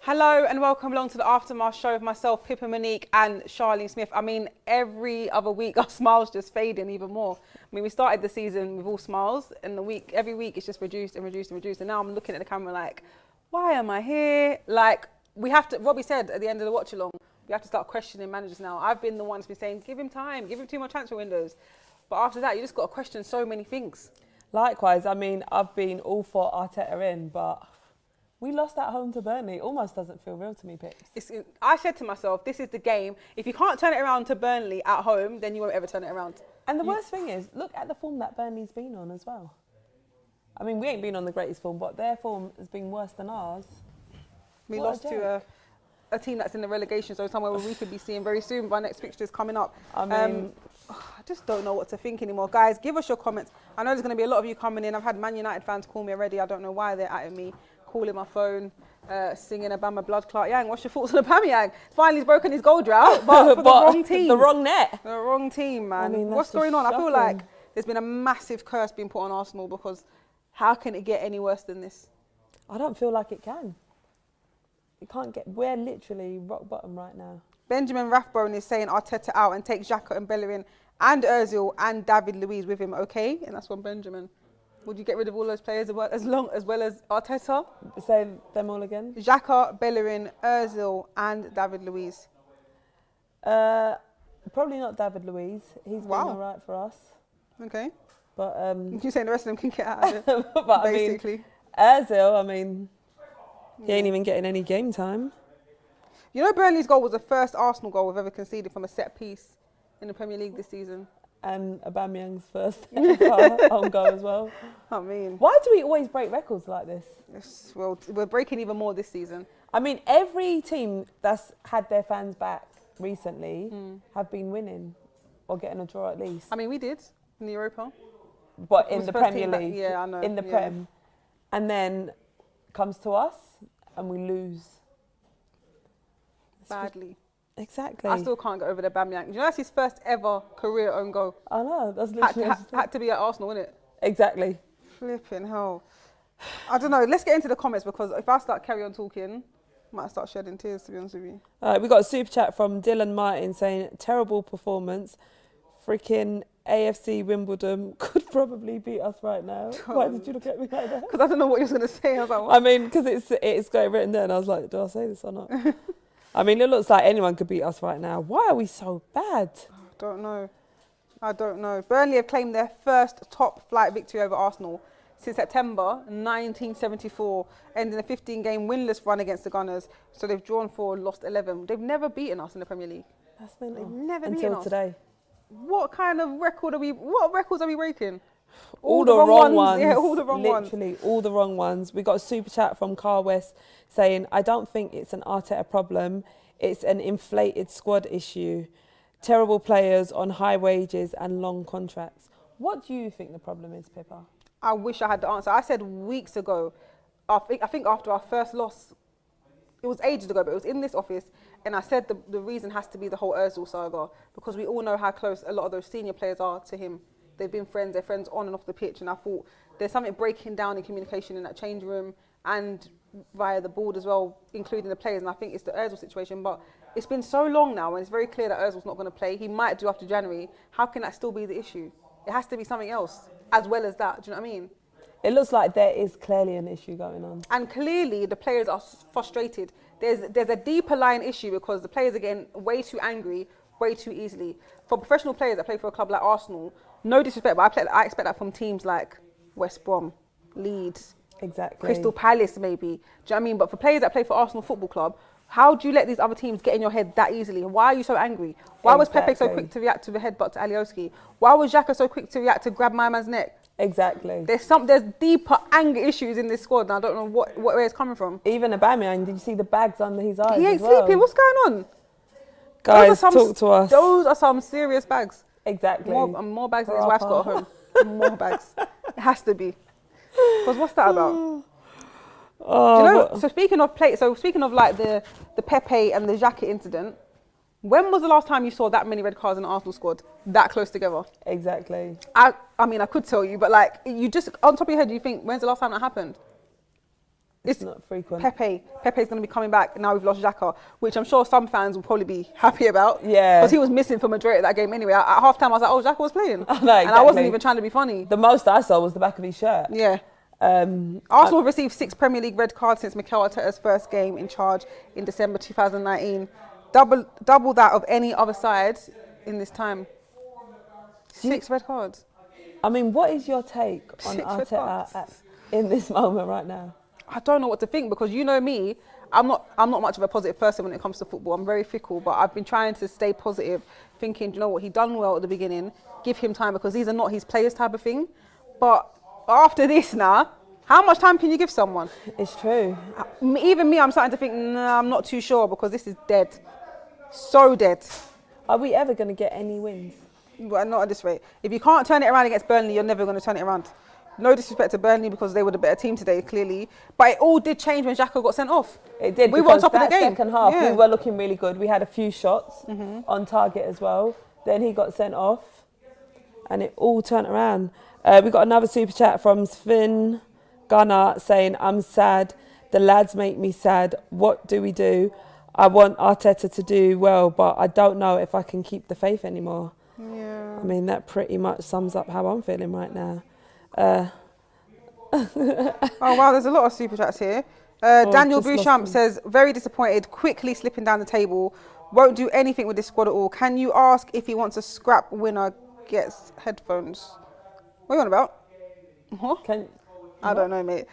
Hello and welcome along to the Aftermath show with myself, Pippa-Emerick and Charlene Smith. I mean, every other week our smiles just fading even more. I mean, we started the season with all smiles and every week it's just reduced and reduced and reduced. And now I'm looking at the camera like, why am I here? Like, we have to, Robbie said at the end of the watch along, we have to start questioning managers now. I've been the one that's been saying, give him time, give him 2 more transfer windows. But after that, you just got to question so many things. Likewise, I mean, I've been all for Arteta in, but we lost at home to Burnley. Almost doesn't feel real to me, Pips. I said to myself, this is the game. If you can't turn it around to Burnley at home, then you won't ever turn it around. And the worst thing is, look at the form that Burnley's been on as well. I mean, we ain't been on the greatest form, but their form has been worse than ours. We lost to a team that's in the relegation, so somewhere where we could be seeing very soon. Our next fixture is coming up. I mean, I just don't know what to think anymore. Guys, give us your comments. I know there's going to be a lot of you coming in. I've had Man United fans call me already. I don't know why they're at me, calling my phone, singing Obama blood clot. Yang, what's your thoughts on Aubameyang? Finally, he's broken his goal drought, but for the wrong team. The wrong net. The wrong team, man. I mean, what's going on? shocking. I feel like there's been a massive curse being put on Arsenal because how can it get any worse than this? I don't feel like it can. It can't get, we're literally rock bottom right now. Benjamin Rathbone is saying Arteta out and take Xhaka and Bellerin and Ozil and David Luiz with him, okay? And that's from Benjamin. Would you get rid of all those players as well as Arteta? Say them all again. Xhaka, Bellerin, Ozil and David Luiz. Probably not David Luiz. He's been all right for us. Okay. But you're saying the rest of them can get out of it, but basically. Ozil, I mean, he ain't even getting any game time. You know, Burnley's goal was the first Arsenal goal we've ever conceded from a set piece in the Premier League this season. And Aubameyang's first own goal as well. I mean, why do we always break records like this? Yes, well, we're breaking even more this season. I mean, every team that's had their fans back recently have been winning or getting a draw at least. I mean, we did in the Europa. But in the Premier League, yeah, I know. In the Prem. And then comes to us and we lose. Badly. Exactly. I still can't get over the Aubameyang. You know, that's his first ever career own goal. I know. That's literally had to be at Arsenal, innit? Exactly. Flipping hell. I don't know. Let's get into the comments because if I carry on talking, I might start shedding tears, to be honest with you. We got a super chat from Dylan Martin saying, terrible performance. Freaking AFC Wimbledon could probably beat us right now. Why did you look at me like that? Because I don't know what you're going to say. I was like, what? I mean, because it's got it written there and I was like, do I say this or not? I mean, it looks like anyone could beat us right now. Why are we so bad? I don't know. Burnley have claimed their first top flight victory over Arsenal since September 1974, ending a 15-game winless run against the Gunners. So they've drawn 4, lost 11. They've never beaten us in the Premier League. That's been They've never beaten us. until today. What kind of record what records are we breaking? All the wrong ones. Yeah, all the wrong ones. Literally, all the wrong ones. We got a super chat from Carl West saying, I don't think it's an Arteta problem. It's an inflated squad issue. Terrible players on high wages and long contracts. What do you think the problem is, Pippa? I wish I had the answer. I said weeks ago, I think after our first loss, it was ages ago, but it was in this office, and I said the reason has to be the whole Ozil saga, because we all know how close a lot of those senior players are to him. They've been friends, they're friends on and off the pitch, and I thought there's something breaking down in communication in that change room and via the board as well, including the players, and I think it's the Ozil situation. But it's been so long now, and it's very clear that Ozil's not going to play. He might do after January. How can that still be the issue? It has to be something else, as well as that. Do you know what I mean? It looks like there is clearly an issue going on. And clearly the players are frustrated. There's a deeper line issue because the players are getting way too angry, way too easily. For professional players that play for a club like Arsenal, no disrespect, but I expect that from teams like West Brom, Leeds, exactly, Crystal Palace maybe. Do you know what I mean? But for players that play for Arsenal Football Club, how do you let these other teams get in your head that easily? Why are you so angry? Why was Pepe so quick to react to the headbutt to Alioski? Why was Xhaka so quick to react to grab my man's neck? Exactly. There's deeper anger issues in this squad, and I don't know where it's coming from. Even Aubameyang, did you see the bags under his eyes? He ain't sleeping. What's going on? Guys, talk to us. Those are some serious bags. Exactly. More bags than his wife's got at home. More bags. It has to be. Because what's that about? Do you know? So speaking of like the Pepe and the Xhaka incident, when was the last time you saw that many red cards in the Arsenal squad that close together? Exactly. I mean, I could tell you, but like, you just, on top of your head, you think, when's the last time that happened? It's not frequent. Pepe's going to be coming back. Now we've lost Xhaka, which I'm sure some fans will probably be happy about. Yeah. Because he was missing for majority of that game anyway. At half time, I was like, oh, Xhaka was playing. I know, exactly. And I wasn't even trying to be funny. The most I saw was the back of his shirt. Yeah. Arsenal have received 6 Premier League red cards since Mikel Arteta's first game in charge in December 2019. Double that of any other side in this time. 6 red cards. I mean, what is your take on 6 red cards. Arteta in this moment right now? I don't know what to think because you know me, I'm not much of a positive person when it comes to football. I'm very fickle, but I've been trying to stay positive, thinking, do you know what, he done well at the beginning, give him time because these are not his players type of thing. But after this now, how much time can you give someone? It's true. Even me, I'm starting to think, nah, I'm not too sure because this is dead. So dead. Are we ever going to get any wins? Well, not at this rate. If you can't turn it around against Burnley, you're never going to turn it around. No disrespect to Burnley because they were the better team today, clearly. But it all did change when Xhaka got sent off. It did. We were on top of the game. Second half, Yeah. we were looking really good. We had a few shots on target as well. Then he got sent off and it all turned around. We got another super chat from Sven Gunnar saying, I'm sad. The lads make me sad. What do we do? I want Arteta to do well, but I don't know if I can keep the faith anymore. Yeah. I mean, that pretty much sums up how I'm feeling right now. Oh, wow, there's a lot of super chats here. Daniel Bouchamp says, very disappointed, quickly slipping down the table. Won't do anything with this squad at all. Can you ask if he wants a scrap winner gets headphones? What are you on about? What? I don't know, mate.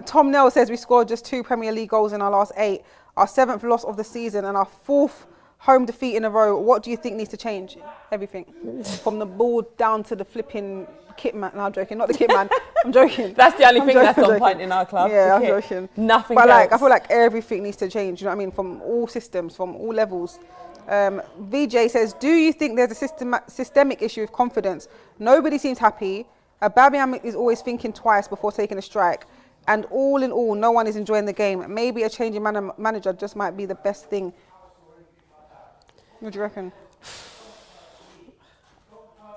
Tom Nell says we scored just 2 Premier League goals in our last 8. Our 7th loss of the season and our 4th home defeat in a row. What do you think needs to change? Everything. From the ball down to the flipping kit man. No, I'm joking. Not the kit man. I'm joking. That's the only thing that's on point in our club. Yeah, I'm joking. Nothing but else. I feel like everything needs to change. You know what I mean? From all systems, from all levels. VJ says, do you think there's a systemic issue with confidence? Nobody seems happy. Aubameyang is always thinking twice before taking a strike. And all in all, no one is enjoying the game. Maybe a change in manager just might be the best thing. What do you reckon?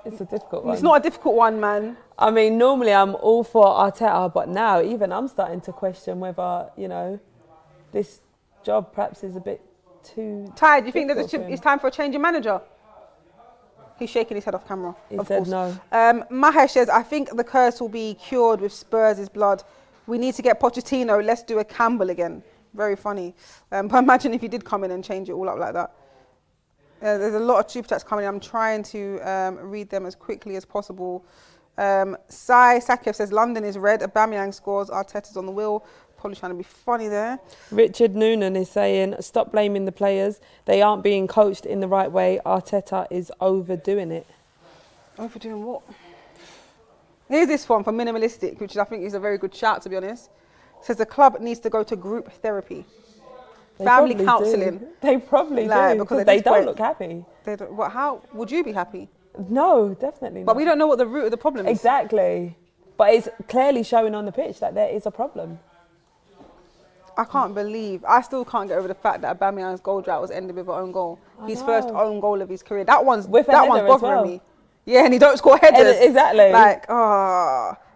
It's a difficult one. It's not a difficult one, man. I mean, normally I'm all for Arteta, but now even I'm starting to question whether, you know, this job perhaps is a bit too... Ty, do you think that it's time for a change in manager? He's shaking his head off camera. He said no. Mahesh says, I think the curse will be cured with Spurs' blood. We need to get Pochettino. Let's do a Campbell again. Very funny. But imagine if he did come in and change it all up like that. There's a lot of super chats coming in. I'm trying to read them as quickly as possible. Sai Sakev says, London is red. Aubameyang scores. Arteta's on the wheel. Probably trying to be funny there. Richard Noonan is saying, stop blaming the players. They aren't being coached in the right way. Arteta is overdoing it. Overdoing what? Here's this one from Minimalistic, which I think is a very good shout, to be honest. It says the club needs to go to group therapy. Family counselling. They probably do, because they don't look happy. How would you be happy? No, definitely not. But we don't know what the root of the problem is. Exactly. But it's clearly showing on the pitch that there is a problem. I still can't get over the fact that Aubameyang's goal drought was ended with an own goal. His first own goal of his career. That one's bothering me. Yeah, and he don't score headers. Exactly.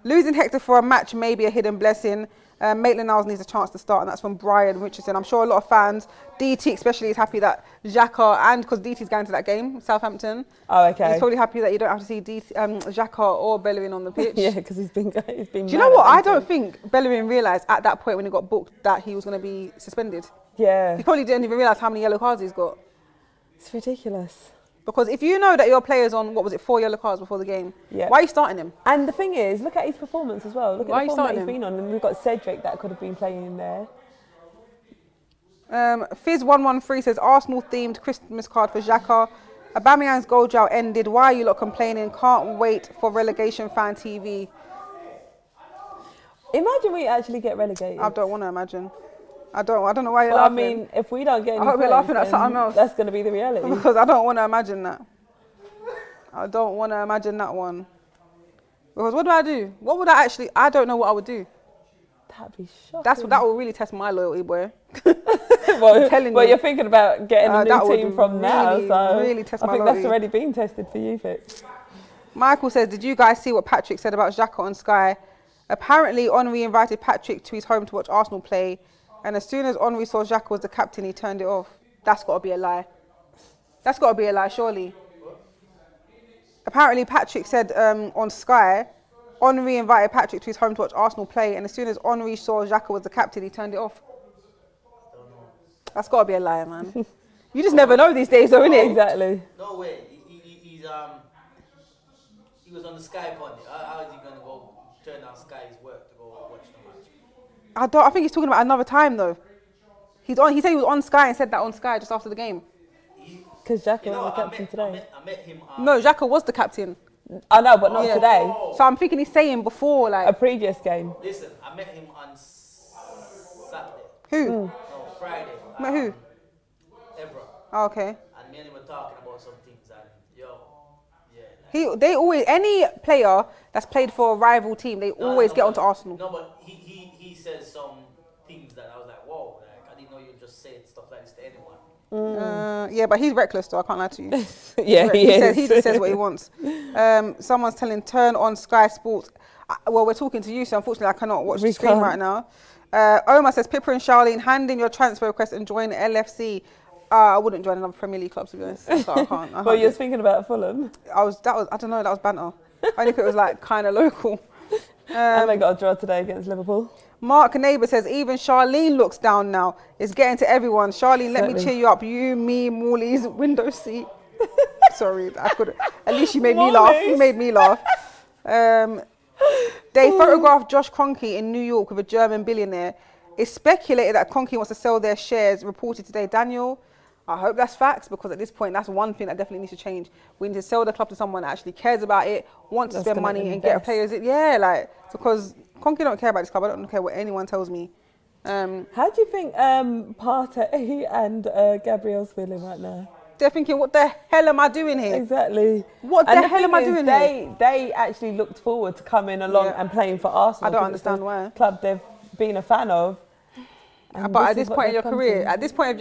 Losing Hector for a match may be a hidden blessing. Maitland-Niles needs a chance to start, and that's from Brian Richardson. I'm sure a lot of fans, DT especially, is happy that Xhaka, and because DT's going to that game, Southampton. Oh, okay. He's probably happy that you don't have to see Xhaka or Bellerin on the pitch. Yeah, because he's been. Do you know what? I don't think Bellerin realised at that point when he got booked that he was going to be suspended. Yeah. He probably didn't even realise how many yellow cards he's got. It's ridiculous. Because if you know that your player's on, 4 yellow cards before the game, why are you starting him? And the thing is, look at his performance as well. Look at the form that he's been on. And we've got Cedric that could have been playing in there. Fizz113 says, Arsenal-themed Christmas card for Xhaka. Aubameyang's goal drought ended. Why are you lot complaining? Can't wait for relegation fan TV. Imagine we actually get relegated. I don't want to imagine. I don't know why you're laughing. I mean, if we don't get any I hope you're laughing at something else. That's going to be the reality. Because I don't want to imagine that. I don't want to imagine that one. Because what do I do? What would I actually... I don't know what I would do. That'd be shocking. That will really test my loyalty, boy. I'm telling you. Well, you're thinking about getting a new team from now, so really test I my think loyalty. that's already been tested for you, Fitz. Michael says, did you guys see what Patrick said about Xhaka on Sky? Apparently, Henry invited Patrick to his home to watch Arsenal play, and as soon as Henry saw Xhaka was the captain, he turned it off. That's got to be a lie. That's got to be a lie, surely. Apparently, Patrick said on Sky, Henry invited Patrick to his home to watch Arsenal play, and as soon as Henry saw Xhaka was the captain, he turned it off. That's got to be a lie, man. You just never know these days, though, innit? Exactly. No way. He was on the Sky pod. How is he going to go turn down Sky's work to go watch the match? I think he's talking about another time, though. He said he was on Sky and said that on Sky just after the game. Because Xhaka was the captain today. I met him. No, Xhaka was the captain. I know, but not today. So I'm thinking he's saying before, like... A previous game. Listen, I met him on Saturday. Who? No, Friday. Met who? Evra. Oh, okay. And me and him were talking about some things, and They always, any player that's played for a rival team, they always get onto Arsenal. No, but he says some things that I was like, whoa, like, I didn't know you'd just say stuff like this to anyone. Yeah, but he's reckless, though. I can't lie to you. Yeah, He just says what he wants. Someone's telling turn on Sky Sports. Well, we're talking to you, so unfortunately I cannot watch the screen right now. Omar says, Pippa and Charlene, hand in your transfer request and join LFC. I wouldn't join another Premier League club, to be honest. So I can't. Well, you're thinking about Fulham. I don't know, that was banter. Only if it was like kind of local. And they got a draw today against Liverpool. Mark Neighbour says, even Charlene looks down now. It's getting to everyone. Charlene, let me cheer you up. You, me, Morley's window seat. Sorry, I couldn't. At least you made me laugh. You made me laugh. They photographed Josh Kroenke in New York with a German billionaire. It's speculated that Kroenke wants to sell their shares, reported today. Daniel, I hope that's facts, because at this point, that's one thing that definitely needs to change. We need to sell the club to someone that actually cares about it, wants to spend money and get players. Yeah, like, because Kroenke don't care about this club. I don't care what anyone tells me. How do you think Partey and Gabriel's feeling right now? They're thinking, what the hell am I doing here? Exactly. What the hell am I doing here? They actually looked forward to coming along and playing for Arsenal. I don't understand why. Club they've been a fan of. But at this point of your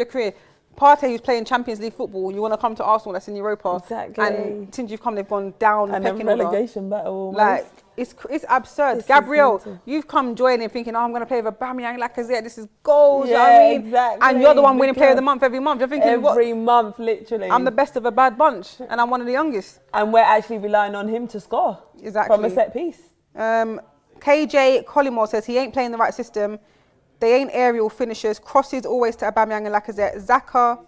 career, Partey, who's playing Champions League football, you want to come to Arsenal that's in Europa. Exactly. And since you've come, they've gone down the pecking order. Relegation battle almost. Like, it's absurd. Gabriel, you've come joining thinking, I'm going to play with Aubameyang, Lacazette, this is goals, you know what I mean? Exactly. And you're the one winning player of the month every month. You're thinking, every month, literally. I'm the best of a bad bunch, and I'm one of the youngest. And we're actually relying on him to score. Exactly. From a set piece. KJ Collymore says he ain't playing the right system. They ain't aerial finishers. Crosses always to Aubameyang and Lacazette. Xhaka,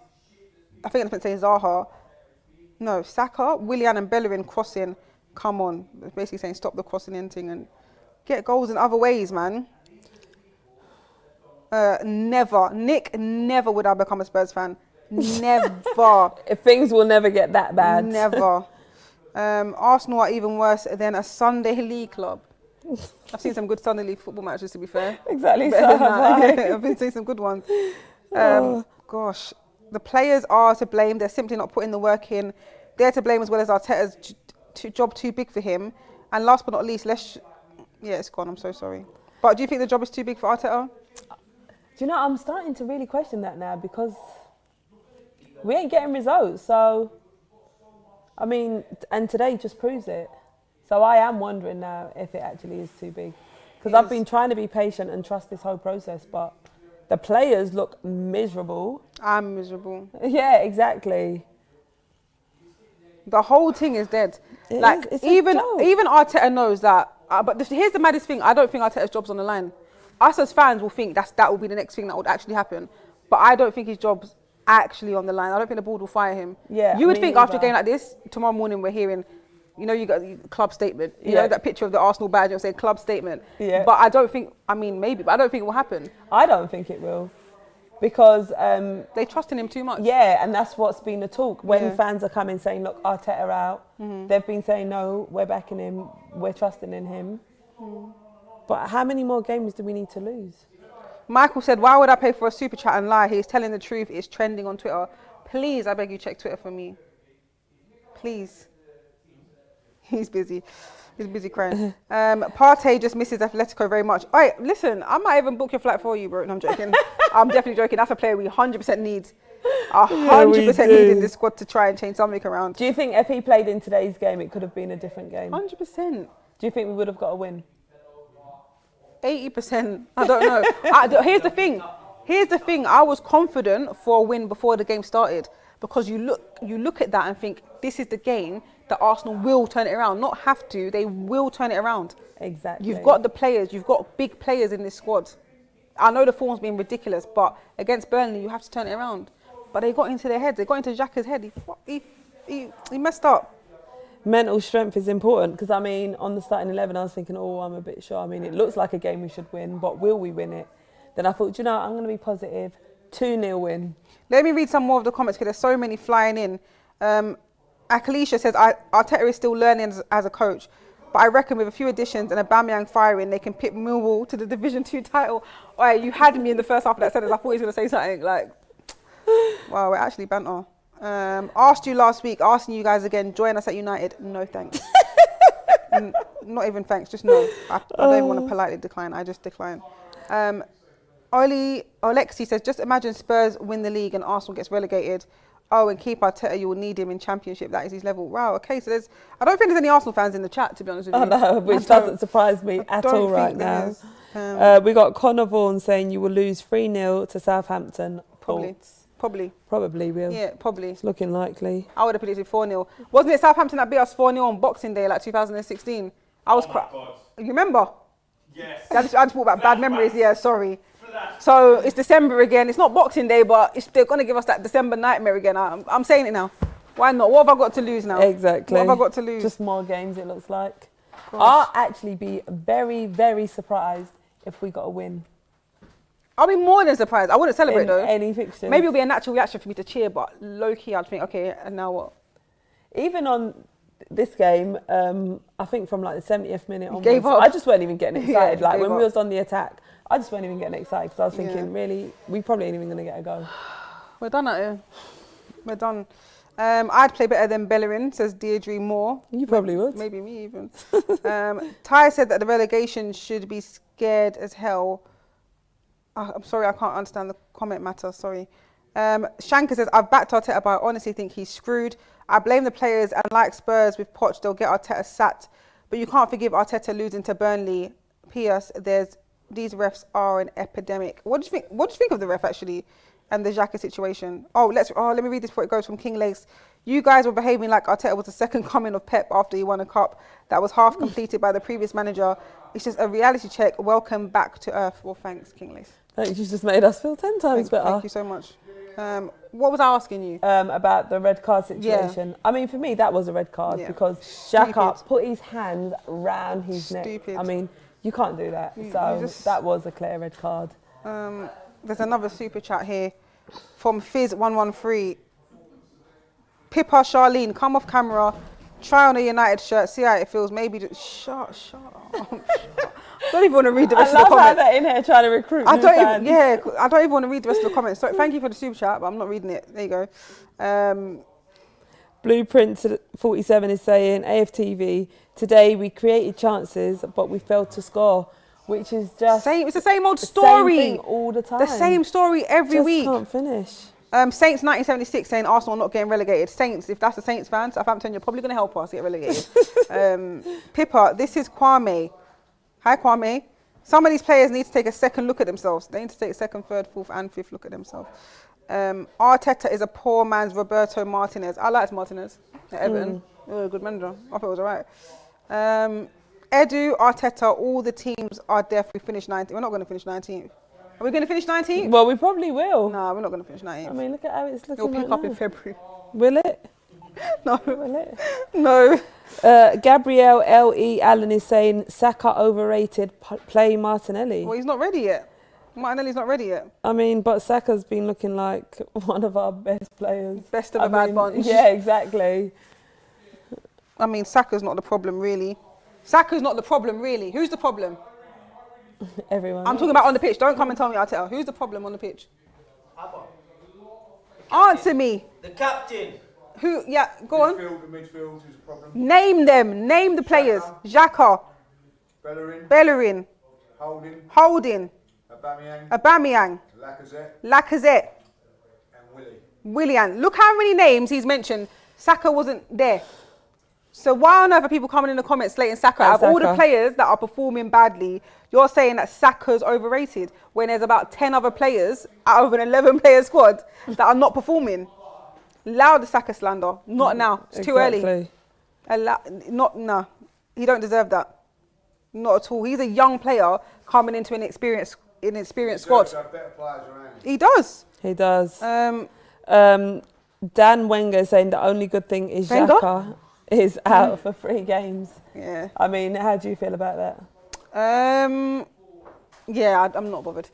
I think I'm going to say Zaha. No, Saka, Willian and Bellerin crossing. Come on. Basically saying stop the crossing in thing and get goals in other ways, man. Never. Nick, never would I become a Spurs fan. Never. Things will never get that bad. Never. Arsenal are even worse than a Sunday league club. I've seen some good Sunday league football matches, to be fair. Exactly. So I've been seeing some good ones. Gosh, the players are to blame. They're simply not putting the work in. They're to blame as well as Arteta's job too big for him. And last but not least, it's gone. I'm so sorry. But do you think the job is too big for Arteta? Do you know, I'm starting to really question that now, because we ain't getting results. So, I mean, and today just proves it. So I am wondering now if it actually is too big. Because I've been trying to be patient and trust this whole process, but the players look miserable. I'm miserable. Yeah, exactly. The whole thing is dead. Even Arteta knows that. But here's the maddest thing. I don't think Arteta's job's on the line. Us as fans will think that will be the next thing that would actually happen. But I don't think his job's actually on the line. I don't think the board will fire him. Yeah, you would think after a game like this, tomorrow morning we're hearing, you got the club statement. You know, that picture of the Arsenal badge, it'll say club statement. Yeah. But I don't think, maybe, but I don't think it will happen. I don't think it will. Because they trust in him too much. Yeah, and that's what's been the talk. When fans are coming saying, look, Arteta out, they've been saying, no, we're backing him, we're trusting in him. But how many more games do we need to lose? Michael said, why would I pay for a super chat and lie? He's telling the truth. It's trending on Twitter. Please, I beg you, check Twitter for me. Please. He's busy. He's busy crying. Partey just misses Atletico very much. All right, listen, I might even book your flight for you, bro. No, I'm joking. I'm definitely joking. That's a player we 100% need. 100% need in this squad to try and change something around. Do you think if he played in today's game, it could have been a different game? 100%. Do you think we would have got a win? 80%. I don't know. Here's the thing. I was confident for a win before the game started because you look at that and think this is the game that Arsenal will turn it around. Not have to. They will turn it around. Exactly. You've got the players. You've got big players in this squad. I know the form's been ridiculous, but against Burnley, you have to turn it around. But they got into their heads. They got into Xhaka's head. He messed up. Mental strength is important because, I mean, on the starting 11, I was thinking, I'm a bit sure. I mean, it looks like a game we should win, but will we win it? Then I thought, I'm going to be positive. 2-0 win. Let me read some more of the comments because there's so many flying in. Akalisha says, Arteta is still learning as a coach, but I reckon with a few additions and Aubameyang firing, they can pip Millwall to the Division 2 title. Oh, yeah, you had me in the first half of that sentence. I thought he was going to say something like, wow, we're actually banter. Asked you last week, asking you guys again, join us at United. No thanks. Not even thanks, just no. I don't even want to politely decline. I just decline. Alexi says, just imagine Spurs win the league and Arsenal gets relegated. Oh, and keep Arteta, you will need him in Championship. That is his level. Wow, okay, so I don't think there's any Arsenal fans in the chat, to be honest with you. No, which doesn't surprise me at all right now. We got Connor Vaughan saying you will lose 3-0 to Southampton. Probably will. Yeah, probably. It's looking likely. I would have predicted 4-0. Wasn't it Southampton that beat us 4-0 on Boxing Day, like 2016? I was You remember? Yes. I just brought back bad memories. Yeah, sorry. So it's December again. It's not Boxing Day, but they're going to give us that December nightmare again. I'm saying it now. Why not? What have I got to lose now? Exactly. What have I got to lose? Just more games, it looks like. Gosh. I'll actually be very, very surprised if we got a win. I'll be more than surprised. I wouldn't celebrate though. Any fixtures. Maybe it'll be a natural reaction for me to cheer, but low-key I'd think, okay, and now what? Even on this game, I think from like the 70th minute onwards, gave up. I just weren't even getting excited. Yeah, like when up. we was on the attack, I just weren't even getting excited because I was thinking, really, we probably ain't even going to get a go. We're done at it. We're done. I'd play better than Bellerin, says Deirdre Moore. You probably would. Maybe me even. Ty said that the relegation should be scared as hell. I'm sorry, I can't understand the comment matter, sorry. Shanker says, I've backed Arteta, but I honestly think he's screwed. I blame the players, and like Spurs with Poch, they'll get Arteta sat. But you can't forgive Arteta losing to Burnley. P.S. These refs are an epidemic. What do you think? What do you think of the ref actually, and the Xhaka situation? Let me read this before it goes from King Lakes. You guys were behaving like Arteta was the second coming of Pep after he won a cup that was half completed by the previous manager. It's just a reality check. Welcome back to earth. Well, thanks, King Lakes. Thanks, you just made us feel 10 times better. Thank you so much. What was I asking you? About the red card situation. Yeah. I mean, for me, that was a red card because Xhaka put his hands round his neck. I mean, you can't do that. That was a clear red card. There's another super chat here from Fizz113. Pippa Charlene, come off camera, try on a United shirt, see how it feels. Maybe just shut up. I don't even want to read the rest of the comments. I love how they're in here trying to recruit I don't even want to read the rest of the comments. So thank you for the super chat, but I'm not reading it. There you go. Blueprint 47 is saying, AFTV, today we created chances, but we failed to score, which is just... It's the same old story. Same thing all the time. The same story every week. Just can't finish. Saints 1976 saying Arsenal not getting relegated. Saints, if that's a Saints fan, Southampton, you're probably going to help us get relegated. Pippa, this is Kwame. Hi, Kwame. Some of these players need to take a second look at themselves. They need to take a second, third, fourth and fifth look at themselves. Arteta is a poor man's Roberto Martinez. I liked Martinez at Everton. A good manager. I thought it was all right. Edu, Arteta, all the teams are deaf. We finished 19th. We're not going to finish 19th. Are we going to finish 19th? Well, we probably will. No, we're not going to finish 19th. I mean, look at how it's looking. It'll pick up in February. Will it? No. Will it? No. Gabrielle L.E. Allen is saying, Saka overrated, play Martinelli. Well, he's not ready yet. Martinelli's not ready yet. I mean, but Saka's been looking like one of our best players. Best of the bad bunch. Yeah, exactly. I mean, Saka's not the problem, really. Saka's not the problem, really. Who's the problem? Everyone. I'm talking about on the pitch. Don't come and tell me, Arteta. Who's the problem on the pitch? Answer me. The captain. Who? Yeah, go on. Midfield, who's the problem? Name them. Name the players. Xhaka. Bellerin. Holding. Aubameyang. Lacazette. And Willian. Look how many names he's mentioned. Saka wasn't there. So why on earth are people coming in the comments slating Saka? Out of all the players that are performing badly, you're saying that Saka's overrated when there's about 10 other players out of an 11-player squad that are not performing. Allow the Saka slander. Not now. It's too early. No. He don't deserve that. Not at all. He's a young player coming into an experienced squad. He does. He does. Dan Wenger saying the only good thing is Xhaka is out for 3 games. Yeah. I mean, how do you feel about that? Yeah, I'm not bothered.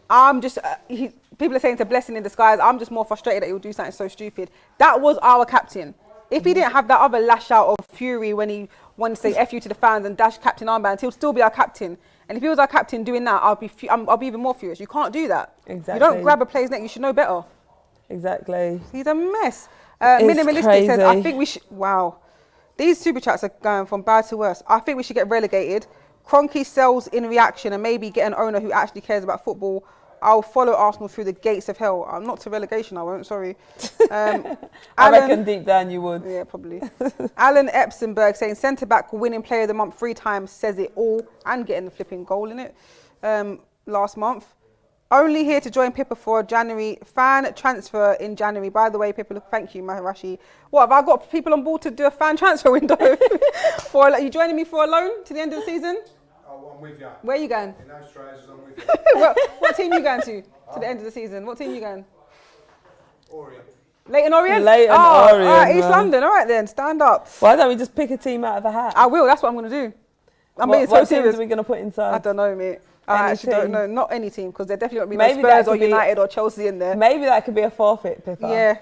I'm just, people are saying it's a blessing in disguise. I'm just more frustrated that he'll do something so stupid. That was our captain. If he didn't have that other lash out of fury when he wanted to say F you to the fans and dash captain armband, he'll still be our captain. And if he was our captain doing that, I'll be even more furious. You can't do that. Exactly. You don't grab a player's neck. You should know better. Exactly. He's a mess. Minimalistic crazy. says, I think we should... Wow. These super chats are going from bad to worse. I think we should get relegated. Kroenke sells in reaction and maybe get an owner who actually cares about football. I'll follow Arsenal through the gates of hell. I'm not to relegation, I won't, sorry. I reckon deep down you would. Yeah, probably. Alan Epsenberg saying centre-back winning player of the month 3 times says it all and getting the flipping goal in it last month. Only here to join Pippa for January. Fan transfer in January. By the way, Pippa, thank you, Maharashi. What, have I got people on board to do a fan transfer window? Are you joining me for a loan to the end of the season? Oh, I'm with you. Where are you going? In those trousers, I'm with you. What team are you going to the end of the season? What team are you going? Orient. Leighton Orient? Leighton Orient. All right, East London. All right then, stand up. Why don't we just pick a team out of a hat? I will, that's what I'm going to do. I'm being so what serious. teams are we going to put inside? I don't know, mate. I actually don't know. Not any team, because there definitely won't be Maybe no Spurs or United or Chelsea in there. Maybe that could be a forfeit, Pippa. Yeah,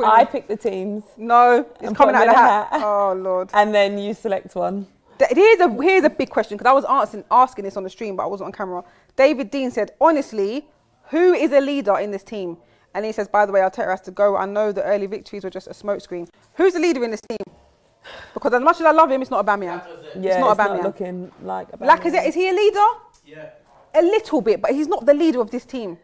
I pick the teams. No, it's coming out of the hat. Oh, Lord. And then you select one. Here's a big question, because I was asking this on the stream, but I wasn't on camera. David Dean said, honestly, who is a leader in this team? And he says, by the way, Arteta has to go. I know the early victories were just a smokescreen. Who's the leader in this team? Because as much as I love him, it's not Aubameyang. Yeah, it's not Aubameyang. Not looking like Aubameyang. Lacazette, is he a leader? Yeah. A little bit, but he's not the leader of this team.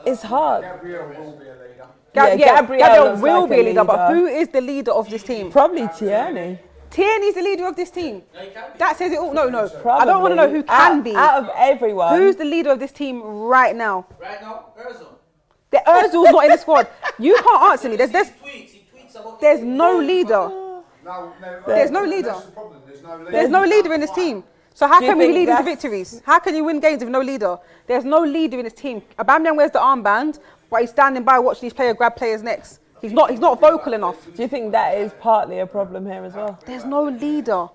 It's hard. Gabriel will be a leader. Gabriel will be a leader, but who is the leader of this team? Probably Tierney. Tierney's the leader of this team. No, he can be. That says it all. No. Probably. I don't want to know who can be. Out of everyone. Who's the leader of this team right now? Right now, Ozil. The Ozil's not in the squad. You can't answer me. He tweets about There's no leader. No, There's no leader. That's the problem. There's no leader. There's no leader in this team. So how Do you can we think lead into that's- victories? How can you win games with no leader? There's no leader in this team. Aubameyang wears the armband, but he's standing by watching these players grab players' necks. He's not vocal enough. Do you think that is partly a problem here as well? There's no leader.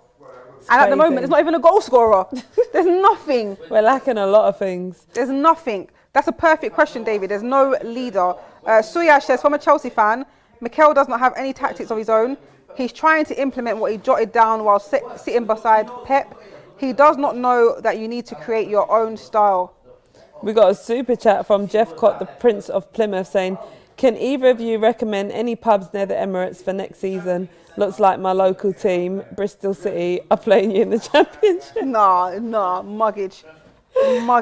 And at the moment, there's not even a goal scorer. There's nothing. We're lacking a lot of things. There's nothing. That's a perfect question, David. There's no leader. Suyash says, from a Chelsea fan, Mikel does not have any tactics of his own. He's trying to implement what he jotted down while sitting beside Pep. He does not know that you need to create your own style. We got a super chat from Jeff Cott, the Prince of Plymouth, saying, can either of you recommend any pubs near the Emirates for next season? Looks like my local team, Bristol City, are playing you in the Championship. Nah, muggage.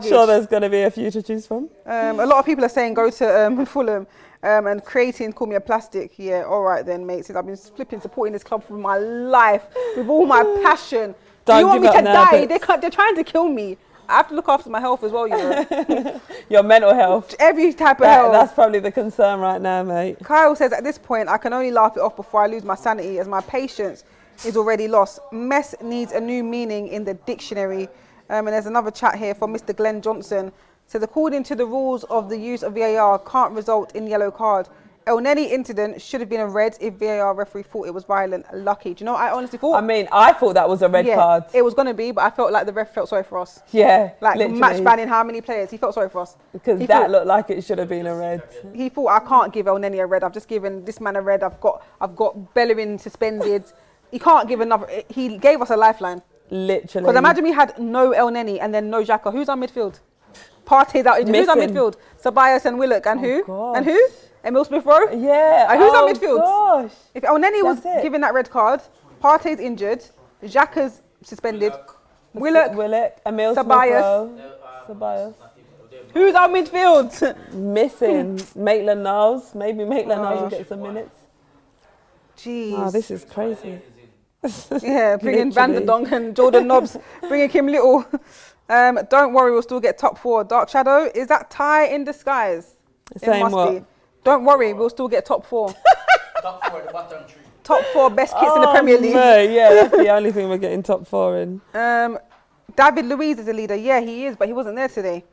Sure, there's going to be a few to choose from. A lot of people are saying go to Fulham and creating call me a plastic. Yeah, all right then, mates. I've been flipping supporting this club for my life with all my passion. Do you want me to die? They're trying to kill me. I have to look after my health as well, you know. Your mental health. Every type of health. That's probably the concern right now, mate. Kyle says, at this point, I can only laugh it off before I lose my sanity as my patience is already lost. Mess needs a new meaning in the dictionary. And there's another chat here from Mr. Glenn Johnson. Says, according to the rules of the use of VAR, can't result in yellow card. El Neni incident should have been a red if VAR referee thought it was violent. Lucky. Do you know what I honestly thought? I mean, I thought that was a red card. It was going to be, but I felt like the ref felt sorry for us. Yeah, like literally. Match banning how many players? He felt sorry for us. Because that looked like it should have been a red. He thought, I can't give El Neni a red. I've just given this man a red. I've got Bellerin suspended. He can't give another. He gave us a lifeline. Literally. Because imagine we had no El Neni and then no Xhaka. Who's our midfield? Partey's out. Who's our midfield? Ceballos and Willock and who? Gosh. And who? Emil Smith-Rowe? Yeah. Who's our midfield? Gosh. If El Neni was given that red card, Partey's injured, Xhaka's suspended, Willock, Emil Ceballos. Ceballos. Who's our midfield? Missing Maitland-Niles. Maybe Maitland-Niles will get some minutes. Jeez. Oh, this is crazy. Yeah, bringing Van der Literally. Donk and Jordan Nobbs, bringing Kim Little. Don't worry, we'll still get top 4. Dark Shadow, is that tie in disguise? Saying what? Don't worry, we'll still get top 4. Top 4 at the bottom 3. Top 4 best kits in the Premier League. No, yeah, that's the only thing we're getting top 4 in. David Luiz is a leader. Yeah, he is, but he wasn't there today.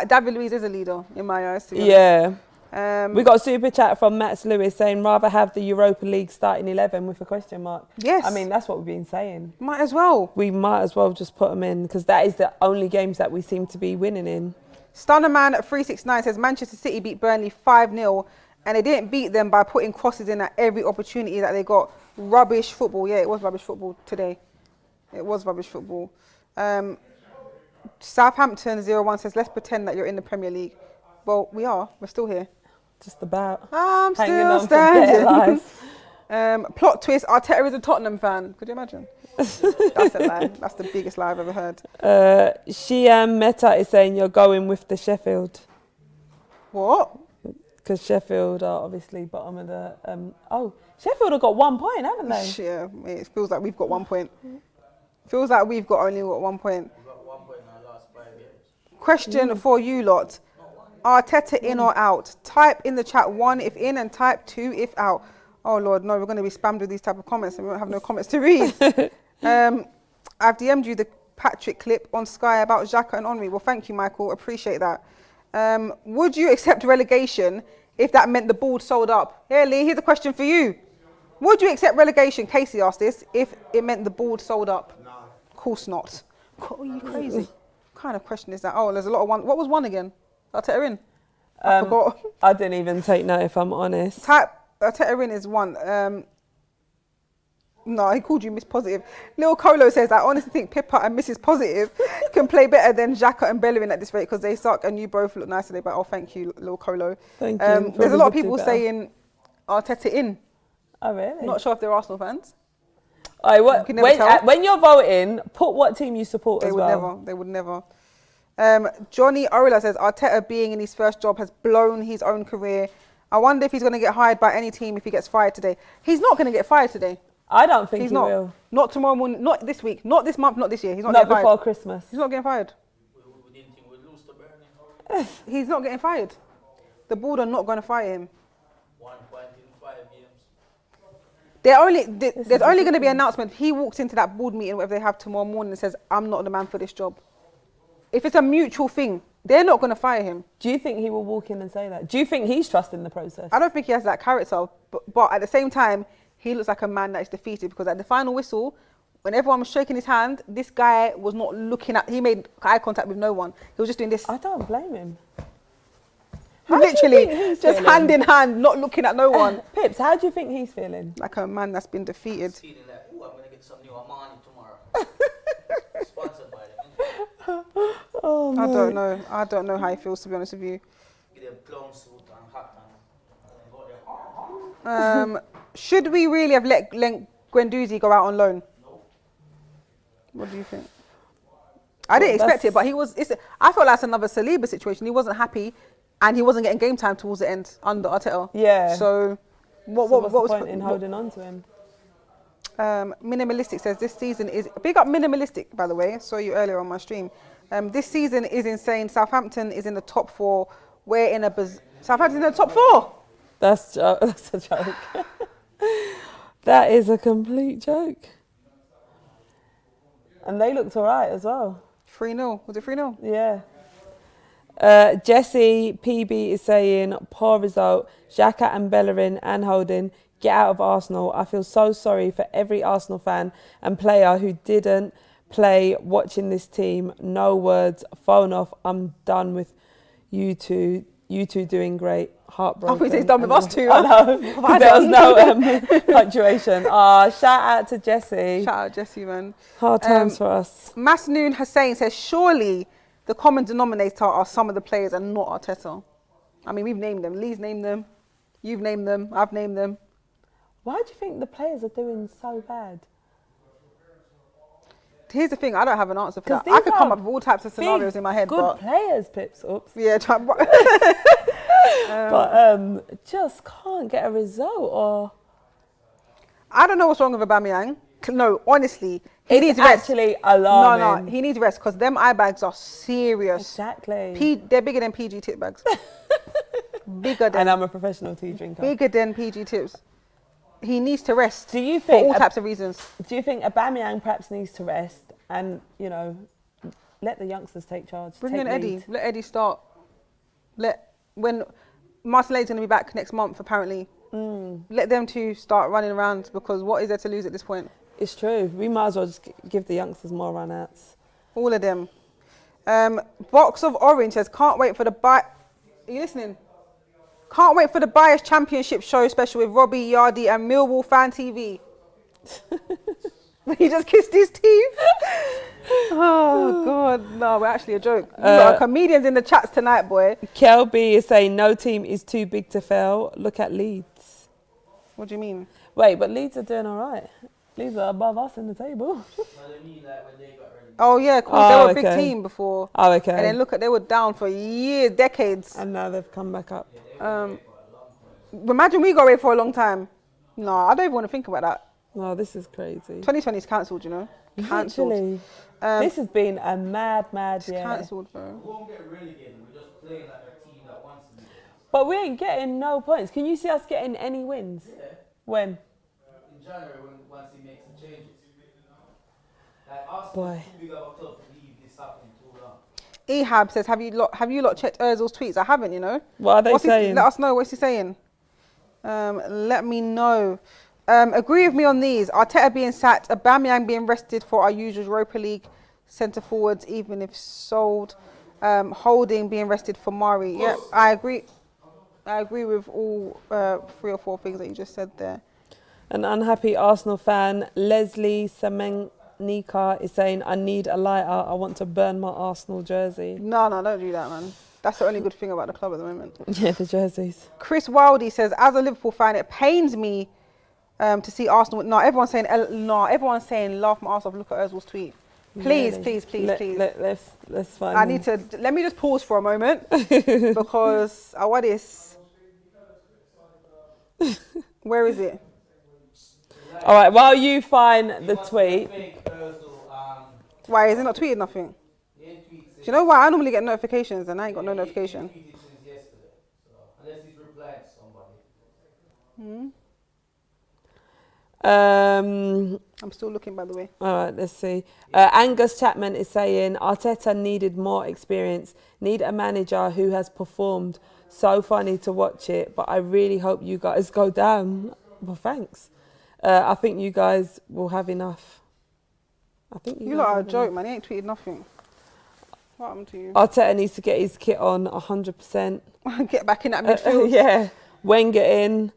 David Luiz is a leader in my eyes. To be Yeah. honest. We got a super chat from Matt Lewis saying rather have the Europa League starting 11 with a question mark. Yes. I mean, that's what we've been saying. Might as well. We might as well just put them in because that is the only games that we seem to be winning in. Stunnerman at 369 says Manchester City beat Burnley 5-0 and they didn't beat them by putting crosses in at every opportunity that they got. Rubbish football. Yeah, it was rubbish football today. It was rubbish football. Southampton 01 says let's pretend that you're in the Premier League. Well, we are. We're still here. Just about. I'm Hanging still on for dear standing. life. Plot twist, Arteta is a Tottenham fan. Could you imagine? That's a lie. That's the biggest lie I've ever heard. Shiam Meta is saying you're going with the Sheffield. What? Because Sheffield are obviously bottom of the... Sheffield have got 1 point, haven't they? Yeah, it feels like we've got 1 point. Feels like we've only got 1 point. We got 1 point in our last 5 games. Question for you lot. Arteta in or out? Type in the chat 1 if in and type 2 if out. Oh Lord, no, we're going to be spammed with these type of comments and we won't have no comments to read. I've DM'd you the Patrick clip on Sky about Xhaka and Henry. Well, thank you, Michael. Appreciate that. Would you accept relegation if that meant the board sold up? Yeah, Lee, here's a question for you. Would you accept relegation, Casey asked this, if it meant the board sold up? No. Of course not. Are you crazy? What kind of question is that? Oh, there's a lot of one. What was one again? Arteta in? I forgot. I didn't even take note if I'm honest. Type Arteta in is 1. No, he called you Miss Positive. Lil Colo says, I honestly think Pippa and Mrs. Positive can play better than Xhaka and Bellerin at this rate because they suck and you both look nice today. But oh, thank you, Lil Colo. Thank you. There's a lot of people saying Arteta in. Oh, really? Not sure if they're Arsenal fans. Right, can never tell. when you're voting, put what team you support as well. They would never. Johnny Orla says, Arteta being in his first job has blown his own career. I wonder if he's going to get hired by any team if he gets fired today. He's not going to get fired today. I don't think He's he not. will. Not tomorrow morning, not this week, not this month, not this year. He's not Not getting before fired. Christmas. He's not getting fired. We didn't think we'd lose to Burnley. He's not getting fired. The board are not going to fire him. 1 point in 5 games. There's only going to be an announcement if he walks into that board meeting, whatever they have tomorrow morning, and says, I'm not the man for this job. If it's a mutual thing, they're not going to fire him. Do you think he will walk in and say that? Do you think he's trusting the process? I don't think he has that character, but at the same time, he looks like a man that is defeated because at the final whistle, when everyone was shaking his hand, this guy was not looking at, he made eye contact with no one. He was just doing this. I don't blame him. Literally, just feeling? Hand in hand, not looking at no one. Pips, how do you think he's feeling? Like a man that's been defeated. Feeling like, ooh, I'm going to get some new Armani tomorrow. Sponsored by them. Oh, I don't know. I don't know how he feels, to be honest with you. Get a clown suit and hat and go there. Should we really have let Guendouzi go out on loan? No. What do you think? I didn't expect it, but he was. I felt like it's another Saliba situation. He wasn't happy, and he wasn't getting game time towards the end under Arteta. Yeah. So, what's the point in holding on to him? Minimalistic says this season is big up Minimalistic, by the way. I saw you earlier on my stream. This season is insane. Southampton is in the top 4. We're in Southampton's in the top 4. That's a joke. That is a complete joke. And they looked all right as well. 3-0. Was it 3-0? Yeah. Jesse PB is saying, poor result. Xhaka and Bellerin and Holding, get out of Arsenal. I feel so sorry for every Arsenal fan and player who didn't play watching this team. No words. Phone off. I'm done with you two. You two doing great. Heartbroken. I thought he's done with us too. I know. 'Cause there was no punctuation. Shout out to Jesse. Shout out Jesse, man. Hard times for us. Masnoon Hussein says, surely the common denominator are some of the players and not Arteta. I mean, we've named them. Lee's named them. You've named them. I've named them. Why do you think the players are doing so bad? Here's the thing, I don't have an answer for that. I could come up with all types of scenarios in my head. Good players, Pips. Oops. Yeah, but just can't get a result. Or I don't know what's wrong with Aubameyang. No, honestly, he It's needs rest. actually alarming. No, he needs rest because them eye bags are serious. Exactly. They're bigger than PG tip bags. Bigger than. And I'm a professional tea drinker. Bigger than PG tips. He needs to rest. Do you for think all types of reasons? Do you think Aubameyang perhaps needs to rest and, let the youngsters take charge? Bring take in Eddie. lead? Let Eddie start. When Martinelli's going to be back next month, apparently. Let them two start running around because what is there to lose at this point? It's true. We might as well just give the youngsters more run-outs. All of them. Box of Orange says, can't wait for the Are you listening? Can't wait for the Bias Championship show special with Robbie, Yardi and Millwall Fan TV. He just kissed his teeth. Oh, God. No, we're actually a joke. You got comedians in the chats tonight, boy. Kelby is saying no team is too big to fail. Look at Leeds. What do you mean? Wait, but Leeds are doing all right. Leeds are above us in the table. Oh, yeah, of course. They were a big team before. Oh, okay. And then look they were down for years, decades. And now they've come back up. Imagine we go away for a long time. No, I don't even want to think about that. No, this is crazy. 2020 is cancelled, Cancelled. Literally. This has been a mad year. Cancelled, bro. We won't get relegated. We're just playing like a team that wants to be. But we ain't getting no points. Can you see us getting any wins? Yeah. When? In January, once he makes the changes. Like Arsenal is too big of a club to leave this happening too long. Ehab says, have you lot checked Ozil's tweets? I haven't, What are they saying? Let us know. What's he saying? Let me know. Agree with me on these. Arteta being sacked, Aubameyang being rested for our usual Europa League centre forwards, even if sold. Holding being rested for Mari. Yeah, I agree. I agree with all 3 or 4 things that you just said there. An unhappy Arsenal fan, Leslie Semenika, is saying, I need a lighter. I want to burn my Arsenal jersey. No, don't do that, man. That's the only good thing about the club at the moment. Yeah, the jerseys. Chris Wildy says, as a Liverpool fan, it pains me to see Arsenal. No, everyone's saying laugh my ass off. Look at Ozil's tweet. Please, really? please. Let's find Let me just pause for a moment because what is? Where is it? All right, while you find the tweet. Why is it not tweeted nothing? Do you know why? I normally get notifications and I ain't got no notification. Unless he's replied to somebody. I'm still looking, by the way. All right, let's see. Angus Chapman is saying, Arteta needed more experience, need a manager who has performed. So funny to watch it, but I really hope you guys go down. Well, thanks. I think you guys will have enough. I think you lot are a joke, man. He ain't tweeted nothing. What happened to you? Arteta needs to get his kit on 100%. Get back in that midfield. Yeah. Wenger in.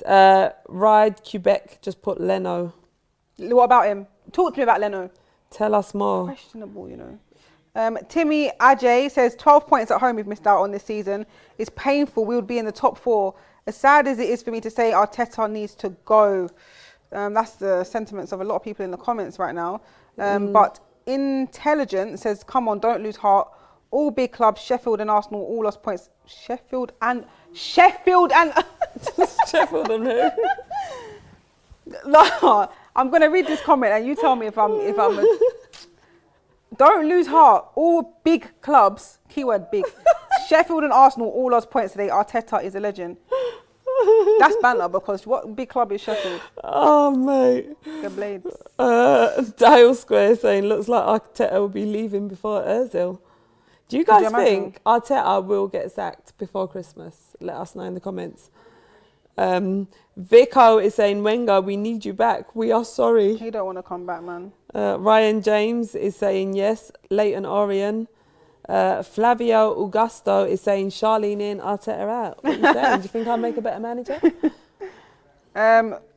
Ride Quebec, just put Leno. What about him? Talk to me about Leno. Tell us more. Questionable, Timmy Ajay says 12 points at home we've missed out on this season. It's painful. We would be in the top 4. As sad as it is for me to say, Arteta needs to go. That's the sentiments of a lot of people in the comments right now. But Intelligent says, come on, don't lose heart. All big clubs, Sheffield and Arsenal, all lost points. Sheffield and Sheffield and who? No, I'm gonna read this comment and you tell me if I'm don't lose heart. All big clubs, keyword big. Sheffield and Arsenal all lost points today. Arteta is a legend. That's banter because what big club is Sheffield? Oh, mate. The Blades. Dale Square saying, looks like Arteta will be leaving before Ozil. Do you guys think Arteta will get sacked before Christmas? Let us know in the comments. Vico is saying, Wenger, we need you back. We are sorry. He don't want to come back, man. Ryan James is saying yes. Leighton Orion. Flavio Augusto is saying Charlene in, Arteta out. What are you saying? Do you think I'll make a better manager?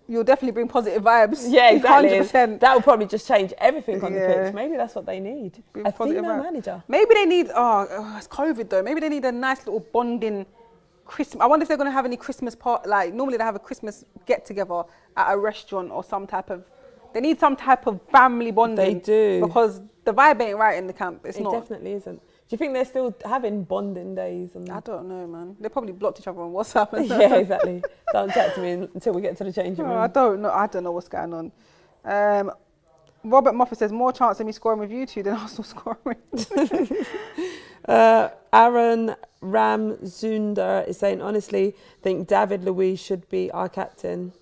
You'll definitely bring positive vibes. Yeah, exactly. 100%. That will probably just change everything on the pitch. Maybe that's what they need. A female manager. Maybe they need, it's COVID though. Maybe they need a nice little bonding Christmas. I wonder if they're going to have any Christmas part. Like normally they have a Christmas get together at a restaurant or some type of. They need some type of family bonding. They do because the vibe ain't right in the camp. It's not. It definitely isn't. you think they're still having bonding days? And I don't know, man. They probably blocked each other on WhatsApp. And yeah, exactly. Don't chat to me until we get to the changing room. I don't know what's going on. Robert Moffat says more chance of me scoring with you two than Arsenal scoring. Aaron Ramzunder is saying, honestly, think David Luiz should be our captain.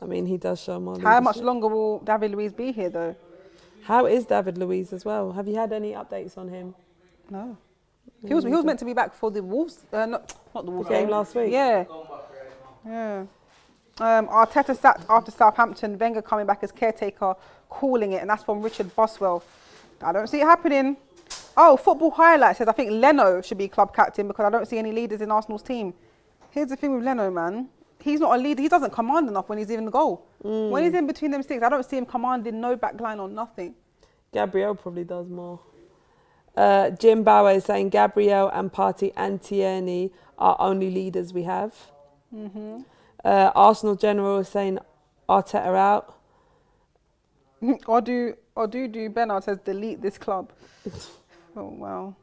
I mean, he does show more. How much longer will David Luiz be here, though? How is David Luiz as well? Have you had any updates on him? No. He was meant to be back for the Wolves, not the Wolves game last week. Yeah. Yeah. Arteta sacked after Southampton. Wenger coming back as caretaker, calling it, and that's from Richard Boswell. I don't see it happening. Oh, Football Highlight says I think Leno should be club captain because I don't see any leaders in Arsenal's team. Here's the thing with Leno, man. He's not a leader. He doesn't command enough when he's in the goal. When he's in between them sticks, I don't see him commanding no backline or nothing. Gabriel probably does more. Jim Bauer is saying Gabriel and Partey and Tierney are only leaders we have. Arsenal General is saying Arteta out. Odudu Bernard says delete this club. Oh, wow.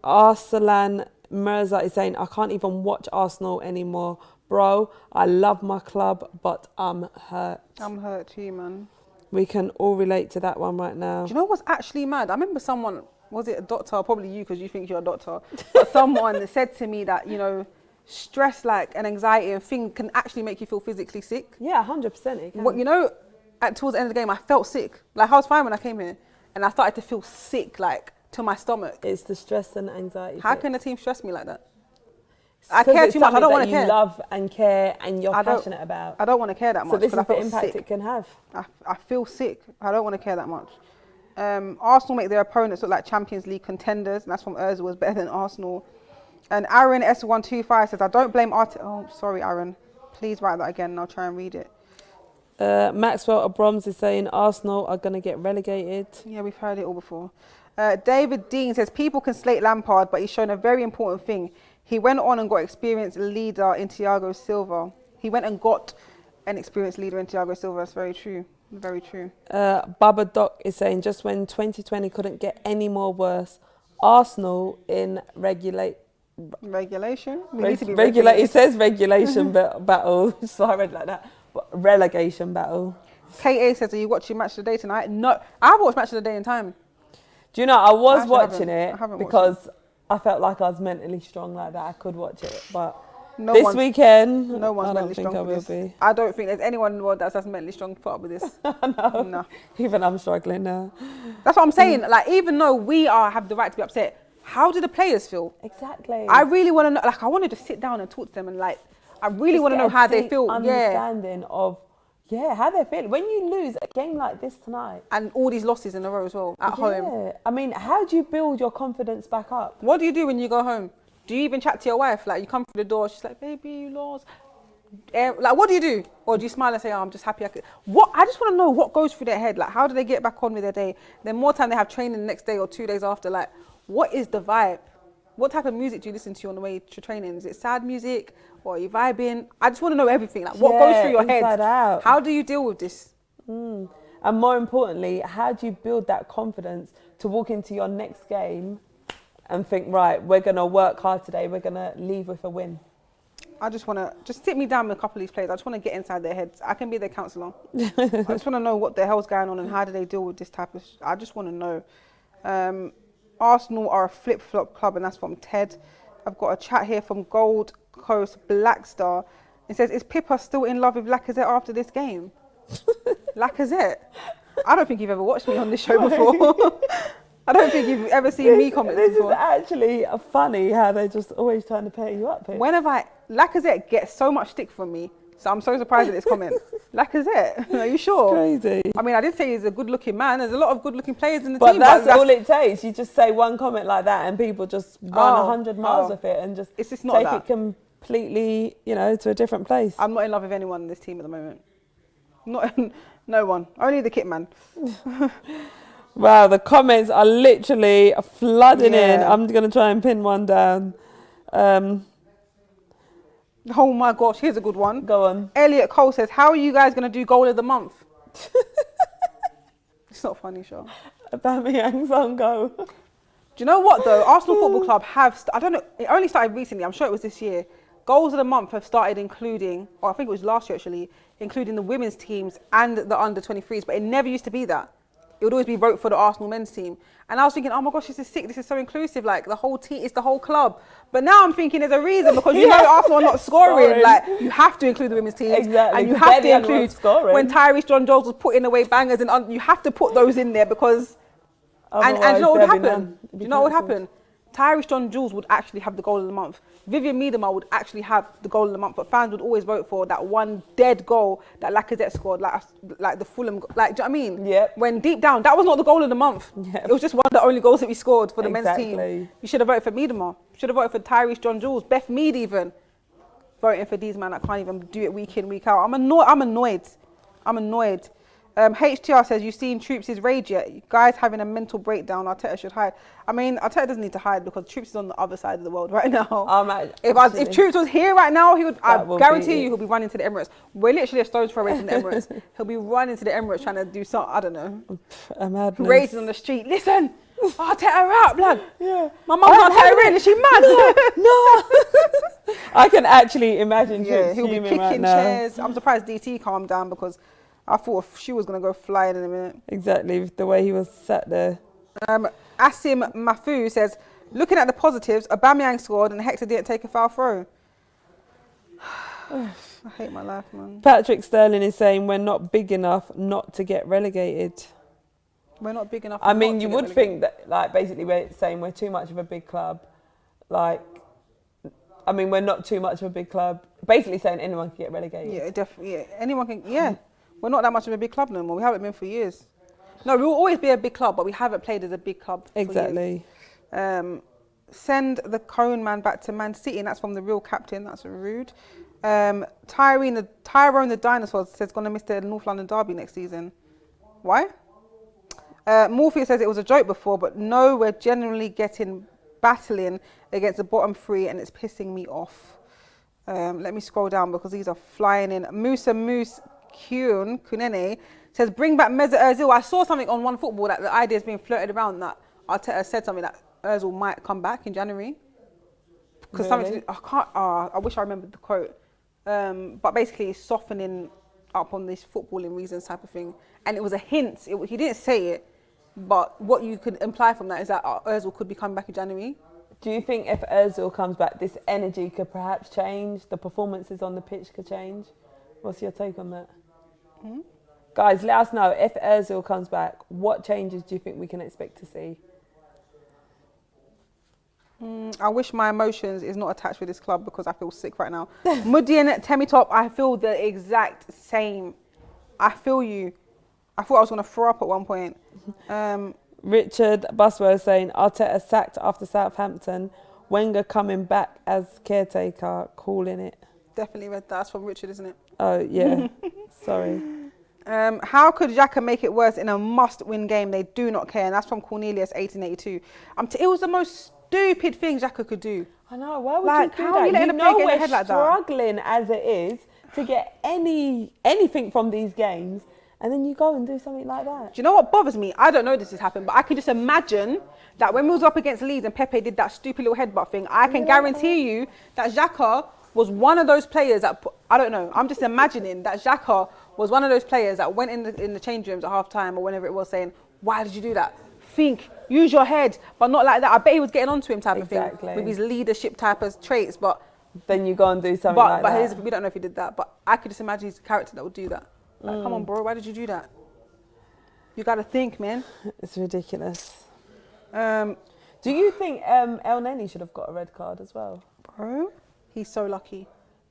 Arsalan Mirza is saying I can't even watch Arsenal anymore. Bro, I love my club, but I'm hurt. I'm hurt too, man. We can all relate to that one right now. Do you know what's actually mad? I remember someone, was it a doctor? Probably you because you think you're a doctor. But someone said to me that, you know, stress and anxiety and thing can actually make you feel physically sick. Yeah, 100% it can. What, you know, towards the end of the game, I felt sick. Like, I was fine when I came here. And I started to feel sick, to my stomach. It's the stress and anxiety. How can the team stress me like that? I care too much. I don't want to care. You love and care and you're passionate about. I don't want to care that much. So this is I the impact it can have. I feel sick. I don't want to care that much. Arsenal make their opponents look like Champions League contenders. And that's from ARSBUR was better than Arsenal. And Aaron S125 says, I don't blame Arteta. Oh, sorry, Aaron. Please write that again and I'll try and read it. Maxwell Abroms is saying Arsenal are going to get relegated. Yeah, we've heard it all before. David Dean says, people can slate Lampard, but he's shown a very important thing. He went on and got experienced leader in Thiago Silva. He went and got an experienced leader in Thiago Silva. That's very true. Very true. Baba Doc is saying, just when 2020 couldn't get any more worse, Arsenal in regulation. We need to be It says regulation battle. So I read like that. But relegation battle. KA says, are you watching Match of the Day tonight? No, I haven't watched Match of the Day in time. Do you know, I was watching it I because I felt like I was mentally strong like that. I could watch it. But this weekend, no one's I don't mentally think strong I will for be. this. I don't think there's anyone in the world that's mentally strong to put up with this. No. Even I'm struggling now. That's what I'm saying. Like, even though we have the right to be upset, how do the players feel? Exactly. I really want to know. Like, I wanted to sit down and talk to them and I really want to know how they feel. Understanding of how they feel when you lose a game like this tonight and all these losses in a row as well at home. I mean, how do you build your confidence back up? What do you do when you go home? Do you even chat to your wife? Like, you come through the door, she's like, baby, you lost. Like, what do you do? Or do you smile and say, oh, I'm just happy I could? What? I just want to know what goes through their head. Like, how do they get back on with their day? Then more time they have training the next day or 2 days after. Like, what is the vibe? What type of music do you listen to on the way to training? Is it sad music or are you vibing? I just want to know everything. Like, what goes through your head? Out. How do you deal with this? And more importantly, how do you build that confidence to walk into your next game and think, right, we're going to work hard today. We're going to leave with a win. I just want to sit me down with a couple of these players. I just want to get inside their heads. I can be their counsellor. I just want to know what the hell's going on and how do they deal with this type of... I just want to know. Arsenal are a flip-flop club, and that's from Ted. I've got a chat here from Gold Coast Blackstar. It says, is Pippa still in love with Lacazette after this game? Lacazette? I don't think you've ever watched me on this show before. I don't think you've ever seen me comment this before. This is actually funny how they're just always trying to pair you up here. Lacazette gets so much stick from me, so I'm so surprised at this comment. Lacazette, are you sure? It's crazy. I mean, I did say he's a good-looking man. There's a lot of good-looking players in the But team. that's all it takes. You just say one comment like that and people just run 100 miles of it and just take it completely, to a different place. I'm not in love with anyone in this team at the moment. No one. Only the kit man. Wow, the comments are literally flooding in. I'm going to try and pin one down. Oh my gosh, here's a good one. Go on. Elliot Cole says, how are you guys going to do goal of the month? It's not funny, sure. Aubameyang's own goal. Do you know what though? Arsenal Football Club have, I don't know, it only started recently, I'm sure it was this year. Goals of the month have started including, or I think it was last year actually, including the women's teams and the under 23s, but it never used to be that. It would always be vote for the Arsenal men's team. And I was thinking, oh my gosh, this is sick, this is so inclusive, like the whole team, it's the whole club. But now I'm thinking there's a reason, because you know Arsenal are not scoring, like you have to include the women's team. Exactly. And you have to include when Tyrese John Jones was putting away bangers, and you have to put those in there because, and do you know what would happen? Do you know what would happen? Tyrese John Jules would actually have the goal of the month. Vivian Miedema would actually have the goal of the month, but fans would always vote for that one dead goal that Lacazette scored, like the Fulham, like, do you know what I mean? Yep. When deep down, that was not the goal of the month. Yep. It was just one of the only goals that we scored for the men's team. You should have voted for Miedema. You should have voted for Tyrese John Jules, Beth Mead even. Voting for these men that can't even do it week in, week out. I'm annoyed. HTR says, you've seen Troops' rage yet? You guys having a mental breakdown. Arteta should hide. I mean, Arteta doesn't need to hide because Troops is on the other side of the world right now. If Troops was here right now, I guarantee you he'll be running to the Emirates. We're literally a stone's throw away from the Emirates. He'll be running to the Emirates trying to do something, I don't know. A madness. Racing on the street. Listen, Arteta out, blood. Yeah. My mum's Arteta in. Is she mad? No. I can actually imagine Troops he'll be kicking right now. chairs. I'm surprised DT calmed down because I thought she was going to go flying in a minute. Exactly, the way he was sat there. Asim Mafu says, looking at the positives, Aubameyang scored and Hector didn't take a foul throw. I hate my life, man. Patrick Sterling is saying we're not big enough not to get relegated. We're not big enough. I mean, you would think that, like, basically we're saying we're too much of a big club. Like, I mean, we're not too much of a big club. Basically saying anyone can get relegated. Yeah, definitely. Yeah, anyone can. Yeah. We're not that much of a big club no more. We haven't been for years. No, we will always be a big club, but we haven't played as a big club for exactly. years. Send the Cone man back to Man City, and that's from the real captain. That's rude. Tyrone the Dinosaur says going to miss the North London derby next season. Why? Morpheus says it was a joke before, but no, we're generally battling against the bottom three, and it's pissing me off. Let me scroll down because these are flying in. Moose Kunene says, bring back Mesut Ozil. I saw something on One Football that the idea is being floated around that Arteta said something that Ozil might come back in January. Because something I wish I remembered the quote. But basically it's softening up on this footballing reasons type of thing. And it was a hint. He didn't say it, but what you could imply from that is that Ozil could be coming back in January. Do you think if Ozil comes back, this energy could perhaps change? The performances on the pitch could change? What's your take on that? Guys, let us know if Ozil comes back, what changes do you think we can expect to see? I wish my emotions is not attached with this club because I feel sick right now. Mudian Temitop, I feel the exact same. I feel you. I thought I was going to throw up at one point. Richard Buswell is saying Arteta sacked after Southampton. Wenger coming back as caretaker, calling it. Definitely read that. That's from Richard, isn't it? Oh, yeah. Sorry. How could Xhaka make it worse in a must-win game? They do not care. And that's from Cornelius, 1882. It was the most stupid thing Xhaka could do. I know. Why would you do that? You know we're struggling as it is to get anything from these games, and then you go and do something like that. Do you know what bothers me? I don't know this has happened, but I can just imagine that when we was up against Leeds and Pepe did that stupid little headbutt thing, I can guarantee you that Xhaka was one of those players that, I don't know, I'm just imagining that Xhaka was one of those players that went in the change rooms at half time or whenever it was saying, why did you do that? Think, use your head, but not like that. I bet he was getting onto him type of thing with his leadership type of traits, but then you go and do something like that. We don't know if he did that, but I could just imagine his character that would do that. Like, come on, bro, why did you do that? You got to think, man. It's ridiculous. Do you think El Neni should have got a red card as well? Bro, he's so lucky.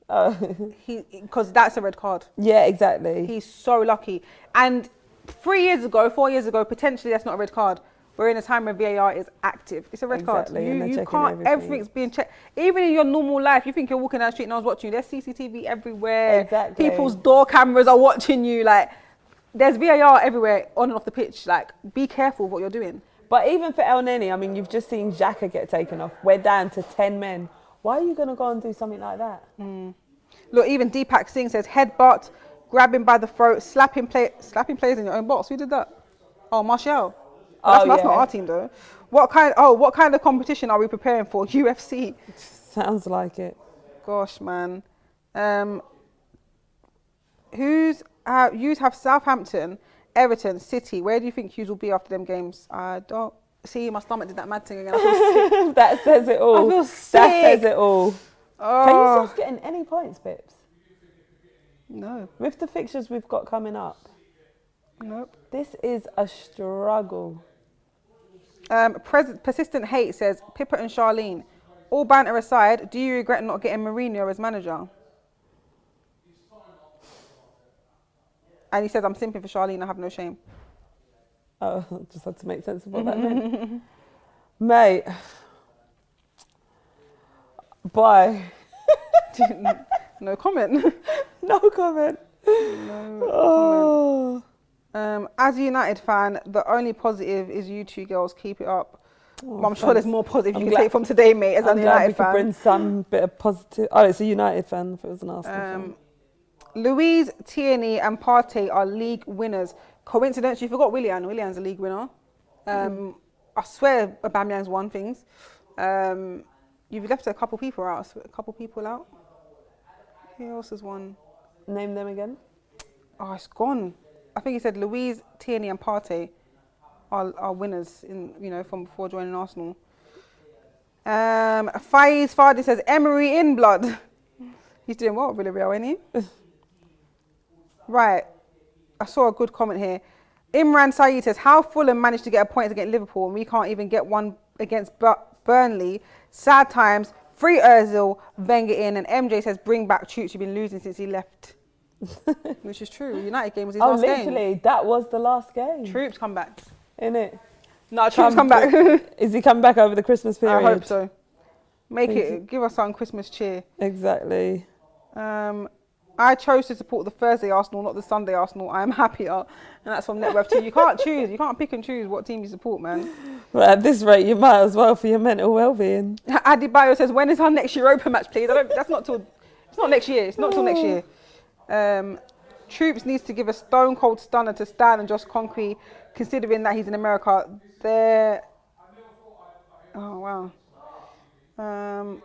Because that's a red card. Yeah, exactly. He's so lucky. And 4 years ago, potentially that's not a red card. We're in a time where VAR is active. It's a red card. You can't, everything's being checked. Even in your normal life, you think you're walking down the street and no one's watching you. There's CCTV everywhere. Exactly. People's door cameras are watching you. Like, there's VAR everywhere on and off the pitch. Like, be careful what you're doing. But even for El Neni, I mean, you've just seen Xhaka get taken off. We're down to 10 men. Why are you going to go and do something like that? Look, even Deepak Singh says, headbutt, grab him by the throat, slapping players in your own box. Who did that? Oh, Martial. That's not our team, though. What kind of competition are we preparing for? UFC. Sounds like it. Gosh, man. Yous have Southampton, Everton, City. Where do you think Hughes will be after them games? I don't see. My stomach did that mad thing again. I feel sick. That says it all. I feel sick. That says it all. Oh. Can you still getting any points, Pips? No. With the fixtures we've got coming up. Nope. This is a struggle. Persistent Hate says, Pippa and Charlene, all banter aside, do you regret not getting Mourinho as manager? And he says, I'm simping for Charlene, I have no shame. Oh, just had to make sense of what that meant. Mate. Bye. No comment. No comment. No comment. As a United fan, the only positive is you two girls keep it up. Oh, I'm sure there's more positive you can glad- take from today, mate, as I'm a glad United we could fan. bring some bit of positive. Oh, it's a United fan if it was an Arsenal fan. Louise, Tierney and Partey are league winners. Coincidence, you forgot Willian. Willian's a league winner. I swear Aubameyang's won things. You've left a couple people out. Who else has won? Name them again. Oh, it's gone. I think he said Louise, Tierney and Partey are winners from before joining Arsenal. Faiz Fadi says Emery in blood. He's doing well at Villarreal, ain't he? Right. I saw a good comment here. Imran Saeed says, how Fulham managed to get a point against Liverpool and we can't even get one against Burnley. Sad times. Free Ozil, Wenger in, and MJ says, bring back Chooch. You've been losing since he left. Which is true. United game was his last game. Literally, that was the last game. Troops come back. Innit? No, Troops come back. Is he come back over the Christmas period? I hope so. Give us some Christmas cheer. Exactly. I chose to support the Thursday Arsenal, not the Sunday Arsenal. I am happier. And that's from Network 2. You can't choose. You can't pick and choose what team you support, man. Well, at this rate, you might as well for your mental well-being. Adebayo says, when is our next Europa match, please? It's not next year. It's not till next year. Troops needs to give a stone cold stunner to Stan and Josh Conquey, considering that he's in America. Oh, wow.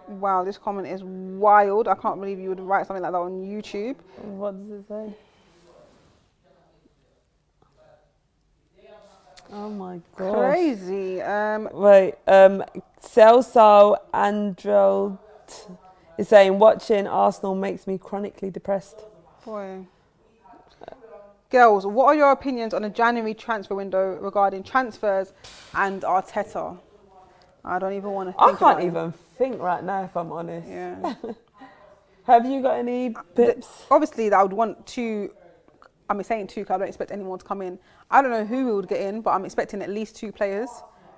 Wow, this comment is wild. I can't believe you would write something like that on YouTube. What does it say? Oh my god. Crazy. Wait, Celso Andreld is saying watching Arsenal makes me chronically depressed. Boy. Girls, what are your opinions on the January transfer window regarding transfers and Arteta? I don't even want to think I can't even think right now, if I'm honest. Yeah. Have you got any pips? Obviously, I would want two. I'm saying two because I don't expect anyone to come in. I don't know who we would get in, but I'm expecting at least 2 players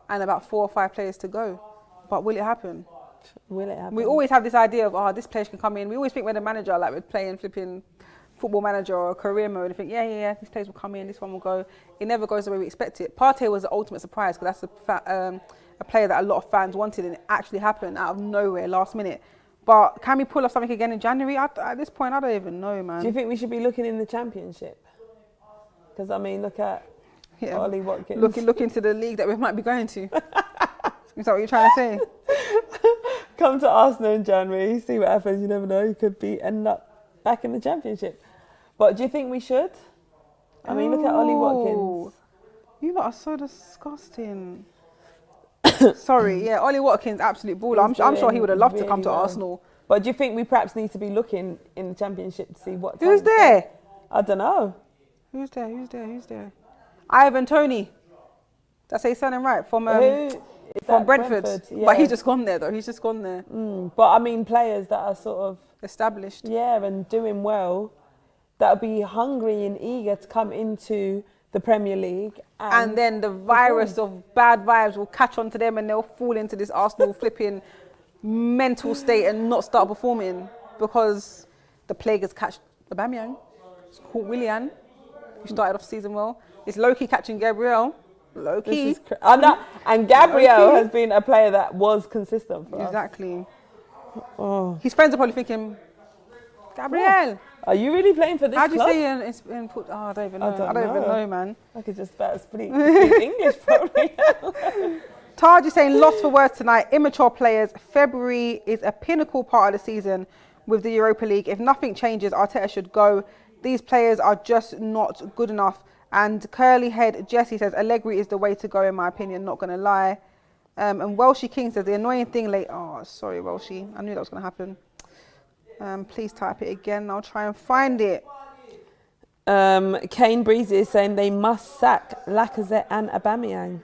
and about 4 or 5 players to go. But will it happen? Will it happen? We always have this idea of, this player can come in. We always think we're the manager, like we're playing flipping Football Manager or career mode and think, yeah, these players will come in, this one will go. It never goes the way we expect it. Partey was the ultimate surprise because that's a player that a lot of fans wanted and it actually happened out of nowhere, last minute. But can we pull off something again in January? At this point, I don't even know, man. Do you think we should be looking in the Championship? Because, I mean, look at Ollie Watkins. Look into the league that we might be going to. Is that what you're trying to say? Come to Arsenal in January, see what happens. You never know. You could end up back in the Championship. But do you think we should? I mean, look at Ollie Watkins. You lot are so disgusting. Sorry, yeah, Ollie Watkins, absolute baller. I'm sure he would have loved to come to Arsenal. But do you think we perhaps need to be looking in the Championship to see what... Who's there? I don't know. Who's there? Ivan Toney. That's his surname right? From Brentford. Yeah. But he's just gone there though. But I mean players that are sort of... established. Yeah, and doing well. That would be hungry and eager to come into the Premier League. And then the virus of bad vibes will catch on to them and they'll fall into this Arsenal flipping mental state and not start performing because the plague has catched Aubameyang. It's called Willian, who started off the season well. It's low-key catching Gabriel. Low-key. And Gabriel has been a player that was consistent for us. Exactly. Oh. His friends are probably thinking, Gabriel. Are you really playing for this How do you club? say in foot? I don't even know. I don't even know, man. I could just about speak English probably. Taj is saying lost for words tonight. Immature players. February is a pinnacle part of the season with the Europa League. If nothing changes, Arteta should go. These players are just not good enough. And curly head Jesse says Allegri is the way to go in my opinion. Not going to lie. And Welshie King says the annoying thing late. Oh, sorry, Welshie. I knew that was going to happen. Please type it again. I'll try and find it. Kane Breezy is saying they must sack Lacazette and Aubameyang.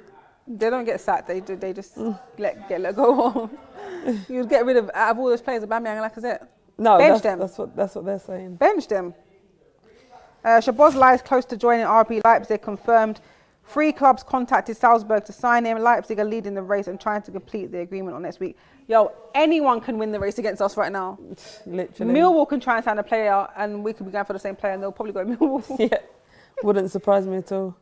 They don't get sacked. They just let go. You'd get rid of out of all those players, Aubameyang and Lacazette. No, bench them. That's what they're saying. Bench them. Shabazz lies close to joining RB Leipzig. Confirmed. 3 clubs contacted Salzburg to sign him. Leipzig are leading the race and trying to complete the agreement on next week. Yo, anyone can win the race against us right now. Literally. Millwall can try and sign a player, and we could be going for the same player, and they'll probably go Millwall. Yeah, wouldn't surprise me at all.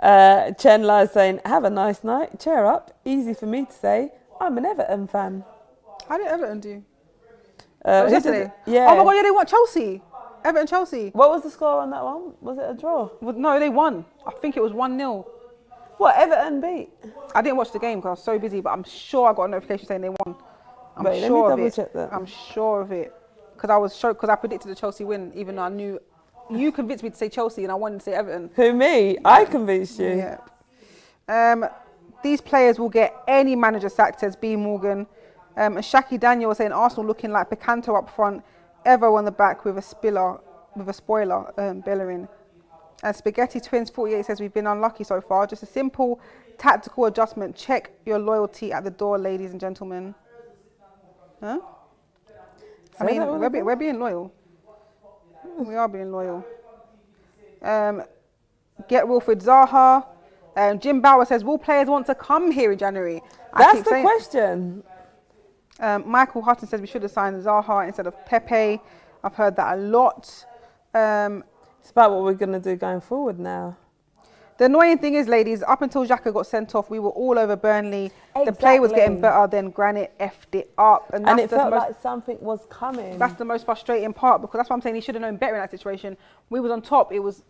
Chen Lai is saying, have a nice night, cheer up. Easy for me to say. I'm an Everton fan. How did Everton do? Yesterday? Yeah. Oh my God, yeah, they won Chelsea. Everton Chelsea. What was the score on that one? Was it a draw? Well, no, they won. I think it was 1-0. What, Everton beat? I didn't watch the game because I was so busy, but I'm sure I got a notification saying they won. I'm Wait, sure let me of it. double check that. I'm sure of it. Because I was shocked because I predicted the Chelsea win, even though I knew you convinced me to say Chelsea and I wanted to say Everton. Who, me? I convinced you. Yeah. These players will get any manager sacked, says B. Morgan. And Shaki Daniel was saying Arsenal looking like Picanto up front, Evo on the back with a spoiler, Bellerin. And Spaghetti Twins 48 says we've been unlucky so far. Just a simple tactical adjustment. Check your loyalty at the door, ladies and gentlemen. Huh? I mean, we're being loyal. We are being loyal. Get Wilfried Zaha. Jim Bauer says, will players want to come here in January? That's the question. Michael Hutton says we should have signed Zaha instead of Pepe. I've heard that a lot. It's about what we're going to do going forward now. The annoying thing is, ladies, up until Xhaka got sent off, we were all over Burnley. Exactly. The play was getting better, then Granit effed it up. And it felt like something was coming. That's the most frustrating part, because that's what I'm saying. He should have known better in that situation. We was on top. It was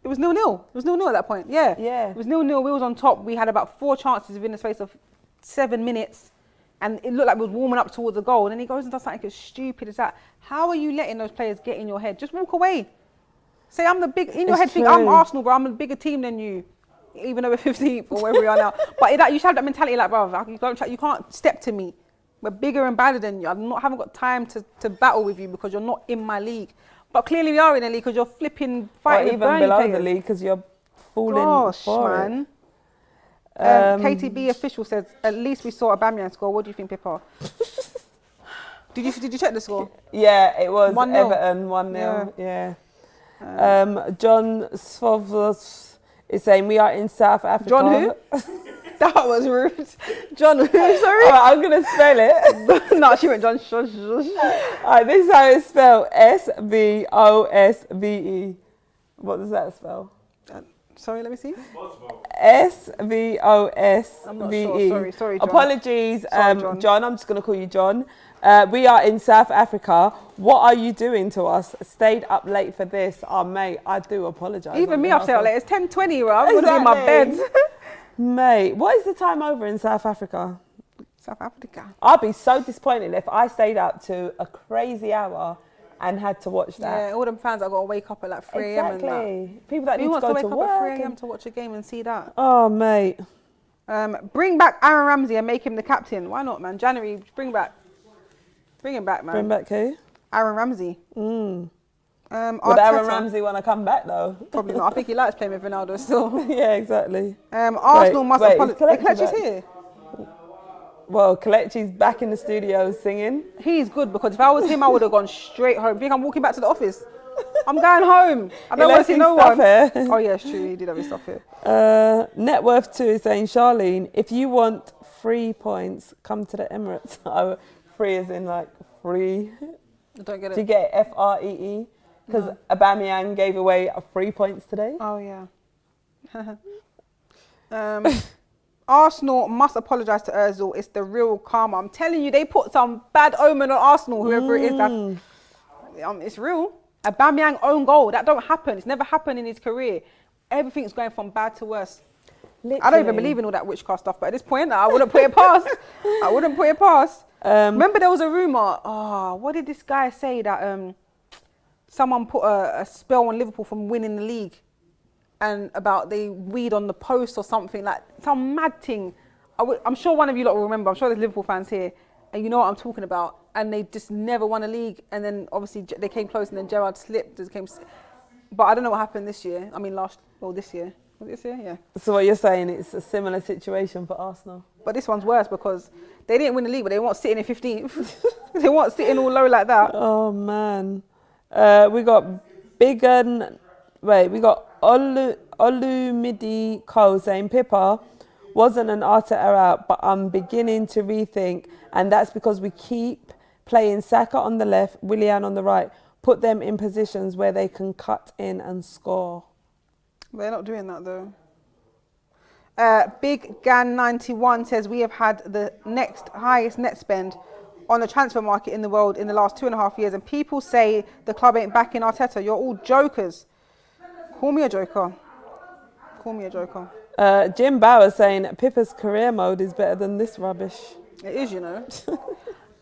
0-0. It was 0-0 at that point. Yeah. It was 0-0. We was on top. We had about 4 chances within the space of 7 minutes. And it looked like we was warming up towards the goal. And then he goes and does something as stupid as that. How are you letting those players get in your head? Just walk away. Say, I'm the big, in your head, think, I'm Arsenal, bro. I'm a bigger team than you. Even though we're 15th or wherever we are now. But you should have that mentality like, bro, you can't step to me. We're bigger and badder than you. Haven't got time to battle with you because you're not in my league. But clearly we are in the league because you're flipping fighting with Burnley below players. The league because you're falling for man. It. KTB official says, at least we saw Aubameyang score. What do you think, Pippa? Did you check the score? Yeah, it was 1-0. Everton 1-0. Yeah. John Svovos is saying we are in South Africa. John who? That was rude. John who? Sorry. All right, I'm gonna spell it. No, she went John. All right, this is how it's spelled. SVOSVE. What does that spell? Sorry, let me see. SVOSVE. I'm not sure. Sorry, John. Apologies, Sorry, John. I'm just gonna call you John. We are in South Africa. What are you doing to us? Stayed up late for this. Oh, mate, I do apologise. Even me, I've stayed up late. It's 10:20, bro. I'm going to be in my bed. Mate, what is the time over in South Africa? South Africa. I'd be so disappointed if I stayed up to a crazy hour and had to watch that. Yeah, all them fans that got to wake up at like 3 a.m. Exactly. and that. People that Who need to wants go to to wake work. up at 3 a.m. to watch a game and see that? Oh, mate. Bring back Aaron Ramsey and make him the captain. Why not, man? January, bring him back, man. Bring back who? Aaron Ramsey. Would Arteta, Aaron Ramsey want to come back though? Probably not. I think he likes playing with Ronaldo still. Yeah, exactly. Arsenal must apologise. Kelechi's Kelechi's here. Well, Kelechi's back in the studio singing. He's good because if I was him, I would have gone straight home. Think I'm walking back to the office? I'm going home. I don't want to see no one. Oh yeah, it's true. He did have his stuff here. Net Worth 2 is saying, Charlene, if you want 3 points, come to the Emirates. Oh, free as in like free. I don't get it. Do you get it? FREE? Because Aubameyang gave away 3 points today. Oh yeah. Arsenal must apologise to Ozil. It's the real karma. I'm telling you, they put some bad omen on Arsenal, whoever it is. That's, it's real. Aubameyang own goal. That don't happen. It's never happened in his career. Everything's going from bad to worse. I don't even believe in all that witchcraft stuff, but at this point, I wouldn't put it past. I wouldn't put it past. Remember there was a rumour, what did this guy say, that someone put a spell on Liverpool from winning the league, and about they weed on the post or something, like some mad thing. I'm sure one of you lot will remember. I'm sure there's Liverpool fans here, and you know what I'm talking about. And they just never won a league, and then obviously they came close, and then Gerrard slipped. But I don't know what happened this year. I mean this year. Was it this year? Yeah. So what you're saying, it's a similar situation for Arsenal. But this one's worse because they didn't win the league, but they weren't sitting in 15th. They weren't sitting all low like that. Oh man. We got Olumide Cole saying Pippa wasn't an Arteta out, but I'm beginning to rethink, and that's because we keep playing Saka on the left, Willian on the right, put them in positions where they can cut in and score. They're not doing that though. Big Gan 91 says we have had the next highest net spend on the transfer market in the world in the last 2.5 years, and people say the club ain't backing Arteta. You're all jokers. Call me a joker. Call me a joker. Jim Bauer saying Pippa's career mode is better than this rubbish. It is, you know.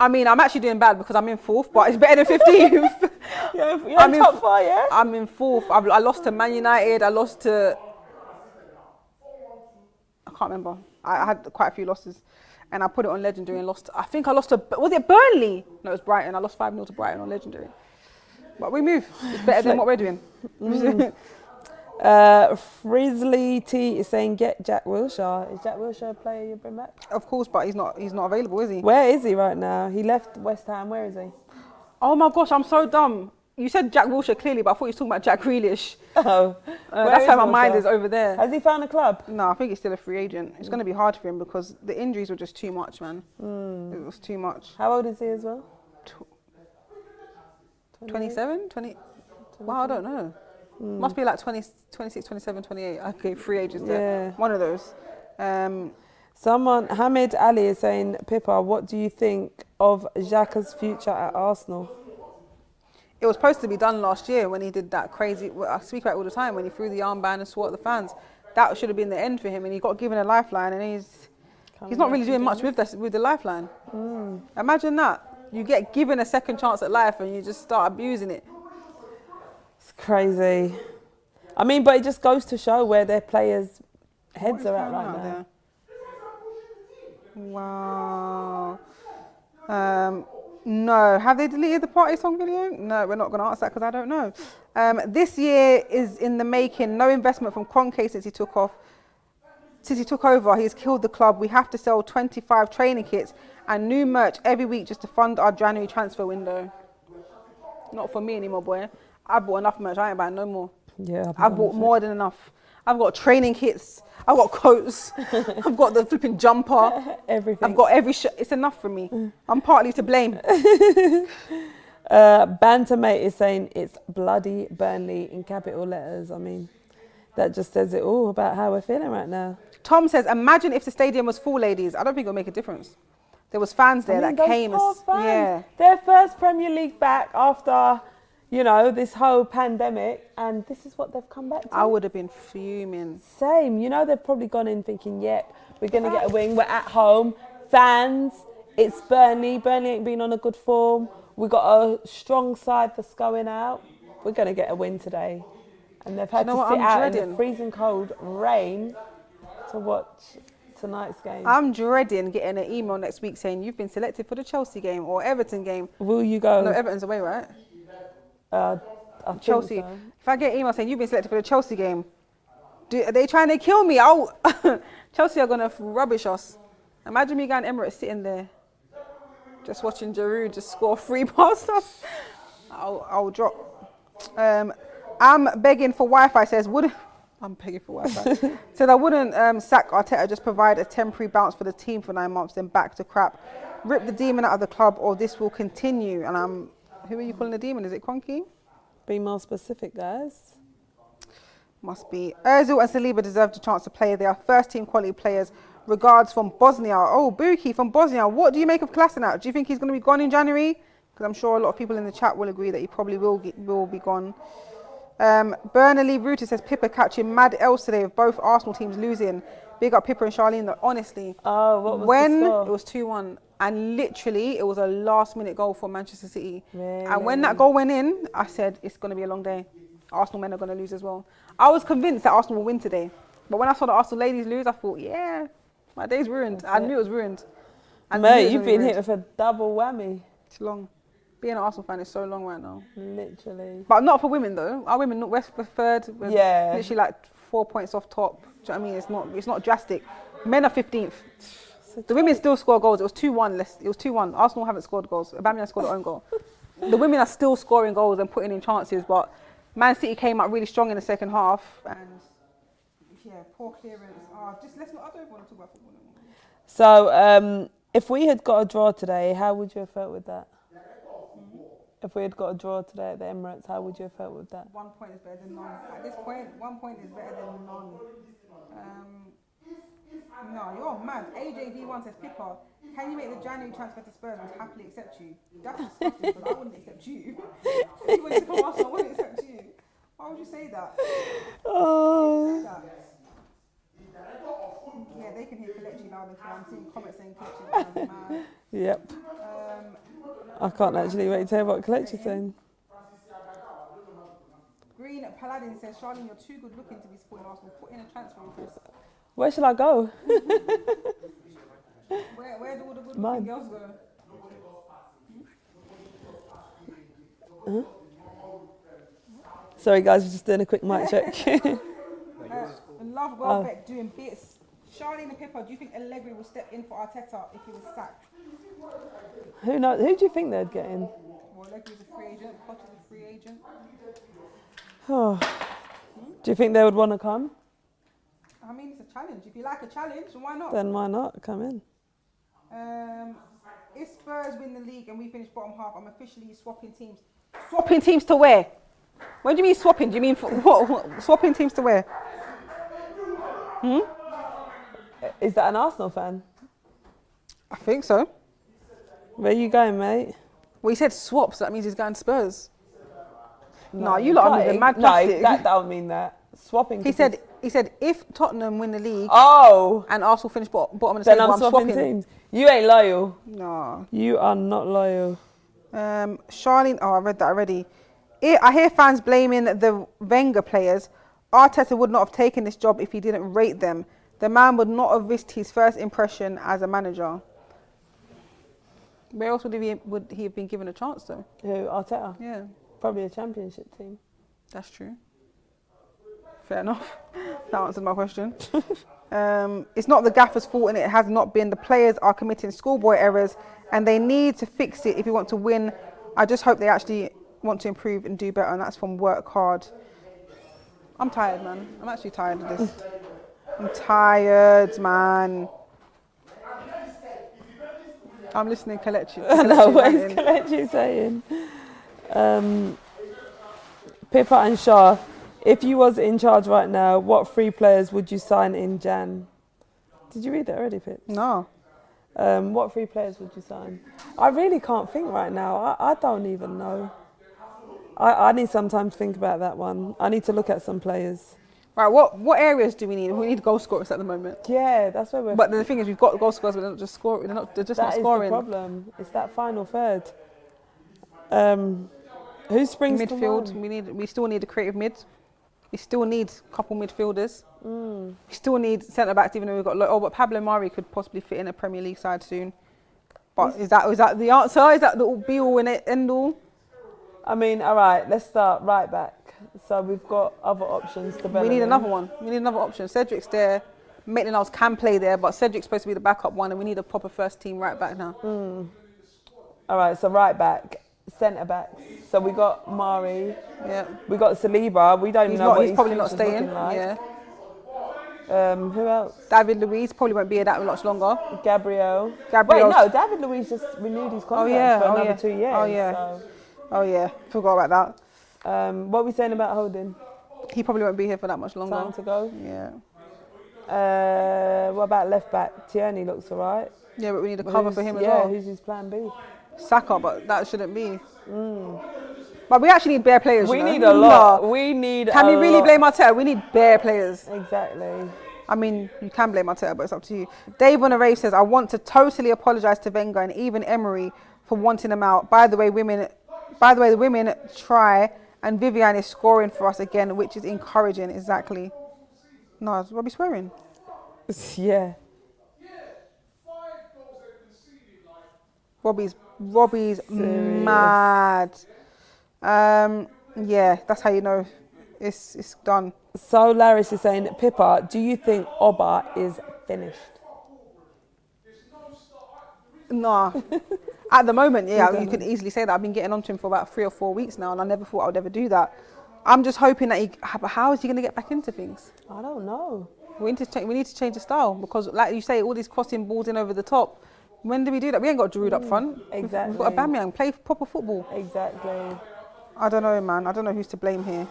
I mean, I'm actually doing bad because I'm in 4th, but it's better than 15th. I'm in top 4, yeah? I'm in 4th. I lost to Man United. I lost to... I can't remember. I had quite a few losses. And I put it on Legendary and lost... I think I lost to... Was it Burnley? No, it was Brighton. I lost 5-0 to Brighton on Legendary. But we move. It's better than what we're doing. Frizzly T is saying get Jack Wilshere. Is Jack Wilshere a player you bring back? Of course, but he's not available, is he? Where is he right now? He left West Ham. Where is he? Oh my gosh, I'm so dumb. You said Jack Wilshere clearly, but I thought you were talking about Jack Grealish. Oh. That's how my mind is over there. Has he found a club? No, I think he's still a free agent. It's going to be hard for him because the injuries were just too much, man. It was too much. How old is he as well? 27? 20? Wow, I don't know. Must be like 20, 26, 27, 28. Okay, free agents there. One of those. Hamid Ali is saying, Pippa, what do you think of Xhaka's future at Arsenal? It was supposed to be done last year when he did that crazy, I speak about it all the time, when he threw the armband and swore at the fans. That should have been the end for him, and he got given a lifeline, and he's not really doing much with the lifeline. Imagine that. You get given a second chance at life and you just start abusing it. It's crazy. I mean, but it just goes to show where their players' heads are at right now. Wow. No. Have they deleted the party song video? No, we're not going to answer that because I don't know. This year is in the making. No investment from Kroenke since he took over. He's killed the club. We have to sell 25 training kits and new merch every week just to fund our January transfer window. Not for me anymore, boy. I've bought enough merch. I ain't buying no more. Yeah, I've bought more than enough. I've got training kits. I've got coats. I've got the flipping jumper. Everything. I've got every shirt. It's enough for me. I'm partly to blame. Bantamate is saying it's bloody Burnley in capital letters. I mean, that just says it all about how we're feeling right now. Tom says, imagine if the stadium was full, ladies. I don't think it'll make a difference. There was fans there that came. Their first Premier League back after, this whole pandemic, and this is what they've come back to. I would have been fuming. Same. They've probably gone in thinking, yep, we're going to get a win. We're at home. Fans, it's Burnley. Burnley ain't been on a good form. We got a strong side that's going out. We're going to get a win today. And they've had to sit out in the freezing cold rain to watch tonight's game. I'm dreading getting an email next week saying you've been selected for the Chelsea game or Everton game. Will you go? No, Everton's away, right? Chelsea. So. If I get an email saying you've been selected for the Chelsea game, are they trying to kill me? Chelsea are going to rubbish us. Imagine me going Emirates sitting there, just watching Giroud just score 3 past us. I'll drop. I'm begging for Wi-Fi, says, I'm begging for Wi-Fi. Said I wouldn't sack Arteta, just provide a temporary bounce for the team for 9 months, then back to crap. Rip the demon out of the club or this will continue. And who are you calling the demon? Is it Kroenke? Be more specific, guys. Must be. Ozil and Saliba deserve the chance to play. They are first team quality players. Regards from Bosnia. Oh, Buki from Bosnia. What do you make of Kolasinac? Do you think he's going to be gone in January? Because I'm sure a lot of people in the chat will agree that he probably will be gone. Burnley Rooter says Pippa catching mad L's today with both Arsenal teams losing. Big up Pippa and Charlene. That honestly, Oh, what was when the score? it was 2-1, and literally it was a last-minute goal for Manchester City. Really? And when that goal went in, I said it's going to be a long day. Arsenal men are going to lose as well. I was convinced that Arsenal will win today, but when I saw the Arsenal ladies lose, I thought, yeah, my day's ruined. That's I it. knew it was ruined. I knew it Mate, was you've gonna be been hit ruined. with a double whammy. It's long. Being an Arsenal fan is so long right now. Literally. But not for women though. Our women, West were third. We're Yeah. literally like 4 points off top. Do you know what I mean? It's not drastic. Men are 15th. The women still score goals. It was 2-1. It was 2-1. Arsenal haven't scored goals. Aubameyang scored their own goal. The women are still scoring goals and putting in chances, but Man City came out really strong in the second half. And yeah, poor clearance. Let's not. I don't want to talk about football anymore. So, if we had got a draw today, how would you have felt with that? If we had got a draw today at the Emirates, how would you have felt with that? 1 point is better than none. At this point, 1 point is better than none. No, you're mad. AJV1 says, Pippa, can you make the January transfer to Spurs and happily accept you? That's disgusting because I wouldn't accept you. If you wanted to come Arsenal, I wouldn't accept you. Why would you say that? Oh. Say that? Yeah, they can hear Kelechi loud and clear. I'm seeing comments saying Kelechi is mad. Yep. I can't actually wait to hear what Kelechi's saying. Green Paladin says, Charlene, you're too good looking to be supporting Arsenal. Put in a transfer request. Where shall I go? Where do all the good Mine. looking girls go? Sorry guys, we're just doing a quick mic check. Love Welbeck doing bits. Charlene and Pippa, do you think Allegri will step in for Arteta if he was sacked? Who knows? Who do you think they'd get in? Well, Allegri's a free agent. Potter's a free agent. Oh. Do you think they would want to come? I mean, it's a challenge. If you like a challenge, why not? Then why not come in? If Spurs win the league and we finish bottom half, I'm officially swapping teams. Swapping teams to where? When do you mean swapping? Do you mean what? Swapping teams to where? Is that an Arsenal fan? I think so. Where are you going, mate? Well, he said swap, so that means he's going to Spurs. No, you lot are moving mad No, plastic. that don't mean that. Swapping. He said if Tottenham win the league Oh. and Arsenal finish bottom of the Then table, I'm I'm swapping swapping. teams. You ain't loyal. No. You are not loyal. Charlene, I read that already. I hear fans blaming the Wenger players. Arteta would not have taken this job if he didn't rate them. The man would not have risked his first impression as a manager. Where else would he have been given a chance though? Who? Arteta? Yeah, Probably a championship team. that's true. Fair enough. That answered my question. It's not the gaffer's fault and it has not been. The players are committing schoolboy errors and they need to fix it if you want to win. I just hope they actually want to improve and do better, and that's from work hard. I'm tired, man. I'm actually tired of this. I'm tired, man. I'm listening, Kelechi. I know, what is ranting. Kelechi saying? Pippa and Shah, if you was in charge right now, what 3 players would you sign in Jan? Did you read that already, Pip? No. What 3 players would you sign? I really can't think right now. I don't even know. I need some time to think about that one. I need to look at some players. Right, what areas do we need? We need goal scorers at the moment. Yeah, that's where we're... But the thing is, we've got goal scorers, but they're not just scoring. They're just not That is scoring. the problem. It's that final third. Who springs to Midfield, mind? we still need a creative mid. We still need a couple midfielders. We still need centre backs, even though we've got. But Pablo Mari could possibly fit in a Premier League side soon. But is that the answer? Is that the be all and end all? I mean, all right, let's start right back. So we've got other options to We need another one. We need another option. Cedric's there. Maitland-Niles can play there, but Cedric's supposed to be the backup one, and we need a proper first team right back now. All right, so right back, centre backs. So we got Mari. Yeah. We got Saliba. We don't know what He's probably not future's staying. looking like. Yeah. Who else? David Luiz probably won't be here that much longer. Gabriel. Wait, Gabriel's- no, David Luiz just renewed his contract for another 2 years. Oh yeah. So. Oh yeah. Forgot about What are we saying about Holding? that. He probably won't be here for that much longer. Time to go. Yeah. What about left back? Tierney looks alright. Yeah, but we need a cover for him as well. Who's his plan B? Saka, but that shouldn't be. But we actually need bare players. We you know? need a lot. No. We need Can a we really lot. blame Arteta? We need bare players. Exactly. I mean, you can blame Arteta, but it's up to you. Dave on a Rave says, I want to totally apologise to Wenger and even Emery for wanting him out. By the way, the women try, and Vivian is scoring for us again, which is encouraging. Exactly. No, is Robbie swearing? Yeah. Robbie's mad. Yeah, that's how you know it's done. So Laris is saying, Pippa, do you think Oba is finished? Nah. At the moment, yeah, you could easily say that. I've been getting onto him for about 3 or 4 weeks now, and I never thought I would ever do that. I'm just hoping that how is he going to get back into things? I don't know. We need to change the style because, like you say, all these crossing balls in over the top. When do we do that? We ain't got Giroud up front. Exactly. We've got Aubameyang, play proper football. Exactly. I don't know, man. I don't know who's to blame here.